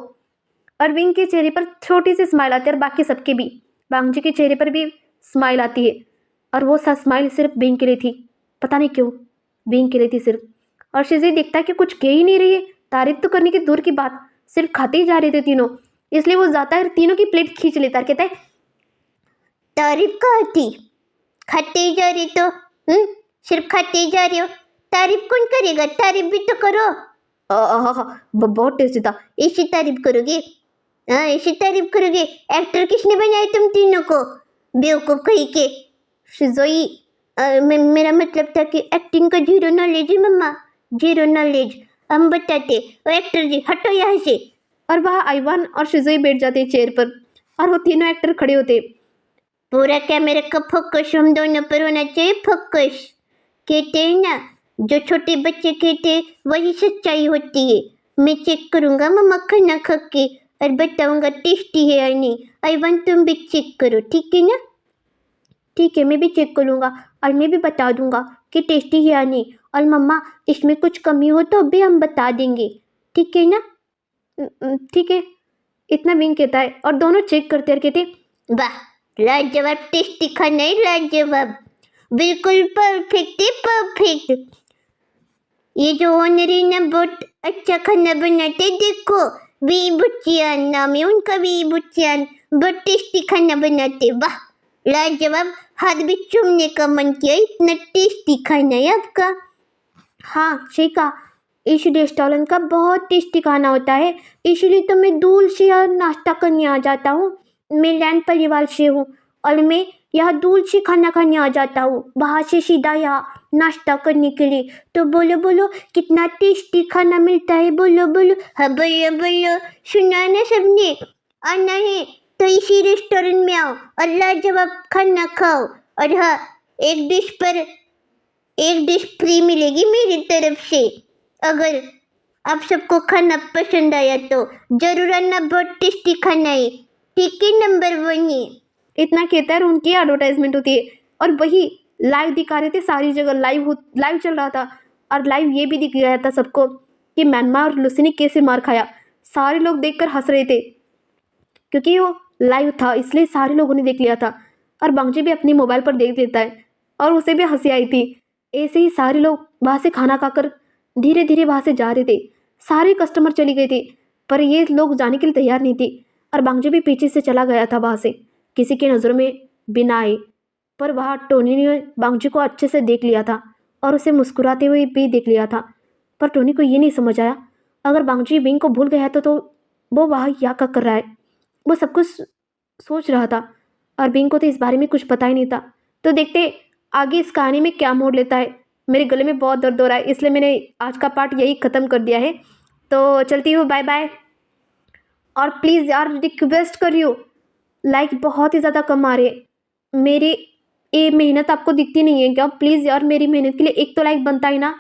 और विंग के चेहरे पर छोटी सी स्माइल आती है, और बाकी सबके भी। वांगजी के चेहरे पर भी स्माइल आती है, और वो सा स्माइल सिर्फ विंग के लिए थी। पता नहीं क्यों, विंग के लिए थी सिर्फ। और शिजुई देखता है कि कुछ कह ही नहीं रही है, तारीफ तो करने की दूर की बात, सिर्फ खाते ही जा रहे थे तीनों। इसलिए वो जाता है, तीनों की प्लेट खींच लेता है, कहता है, तारीफ कहाँ थी? खाते ही जा रहे तो सिर्फ खाते ही जा रहे हो, तारीफ कौन करेगा? तारीफ भी तो करो। बहुत टेस्टी था। ऐसी तारीफ करोगे? हाँ, ऐसी तारीफ करोगे? एक्टर किसने बनाया तुम तीनों को, बेवकूफ कहीं के? शिजुई, मेरा मतलब था कि एक्टिंग का जीरो नॉलेज है मम्मा, जीरो नॉलेज। हम बताते। ओ एक्टर जी, हटो यहाँ से। और वह आइवान और शिजुई बैठ जाते चेयर पर, और वो तीनों एक्टर खड़े होते। पूरा कैमरा का फोकस हम दोनों पर होना चाहिए, फोकस। कहते हैं ना, जो छोटे बच्चे कहते हैं वही सच्चाई होती है। मैं चेक करूँगा मम्मा खाना खा के, और बताऊँगा टेस्टी है या नहीं। आइवान तुम भी चेक करो, ठीक है ना? ठीक है, मैं भी चेक कर लूँगा और मैं भी बता दूँगा कि टेस्टी है या नहीं। और मम्मा, इसमें कुछ कमी हो तो भी हम बता देंगे, ठीक है ना? ठीक है, इतना विंग कहता है और दोनों चेक करते और कहते, वाह, लाजवाब टेस्टी खाना है, लाजवाब, बिल्कुल परफेक्ट है, परफेक्ट। ये जो ओनर है ना, बहुत अच्छा खाना बनाते, देखो, वी बुच्चियान नाम है उनका, वी बुच्चियान, बहुत टेस्टी खाना बनाते। वाह, लाजवाब, हाथ भी चूमने का मन किया, इतना टेस्टी खाना है आपका। हाँ सही कहा, इस रेस्टोरेंट का बहुत टेस्टी खाना होता है, इसलिए तो मैं दूर से यहाँ नाश्ता करने आ जाता हूँ। मैं लैंड परिवार से हूँ और मैं यहाँ दूर से खाना खाने आ जाता हूँ, वहाँ से सीधा यहाँ नाश्ता करने के लिए। तो बोलो बोलो कितना टेस्टी खाना मिलता है, बोलो बोलो। हाँ, बोलो बोलो, सुना ना सबने, आना है तो इसी रेस्टोरेंट में आओ और लाजवाब खाना खाओ। और हाँ, एक डिश फ्री मिलेगी मेरी तरफ से, अगर आप सबको खाना पसंद आया तो जरूर आना, बहुत टेस्टी खाना है, ठीक है, नंबर 1 है। इतना कहता है और उनकी एडवर्टाइजमेंट होती है और वही लाइव दिखा रहे थे, सारी जगह लाइव चल रहा था। और लाइव ये भी दिख गया था सबको कि मैनमा और लूसी ने कैसे मार खाया। सारे लोग देखकर हंस रहे थे क्योंकि वो लाइव था, इसलिए सारे लोगों ने देख लिया था। और बांग्जी भी अपनी मोबाइल पर देख लेता है और उसे भी हंसी आई थी। ऐसे ही सारे लोग वहाँ से खाना खाकर धीरे धीरे वहाँ से जा रहे थे। सारे कस्टमर चली गए थे पर ये लोग जाने के लिए तैयार नहीं थी और बांग्जी भी पीछे से चला गया था वहाँ से, किसी के नज़रों में बिना आए। पर वहाँ टोनी ने बांग्जी को अच्छे से देख लिया था और उसे मुस्कुराते हुए भी देख लिया था। पर टोनी को ये नहीं समझ आया, अगर बांग्जी बिंग को भूल गया तो वो वहाँ क्या कर रहा है। वो सब कुछ सोच रहा था और बिंग को तो इस बारे में कुछ पता ही नहीं था। तो देखते आगे इस कहानी में क्या मोड़ लेता है। मेरे गले में बहुत दर्द हो रहा है, इसलिए मैंने आज का पार्ट यही ख़त्म कर दिया है। तो चलती हूँ, बाय बाय। और प्लीज़ यार रिक्वेस्ट कर रही हूँ, लाइक बहुत ही ज़्यादा कम आ रहे हैं। मेरी ये मेहनत आपको दिखती नहीं है क्या? प्लीज़ यार मेरी मेहनत के लिए एक तो लाइक बनता ही ना।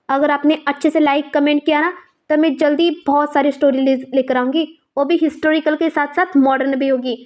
अगर आपने अच्छे से लाइक कमेंट किया ना तो मैं जल्दी बहुत सारी स्टोरी लेकर आऊँगी, वो भी हिस्टोरिकल के साथ साथ मॉडर्न भी होगी।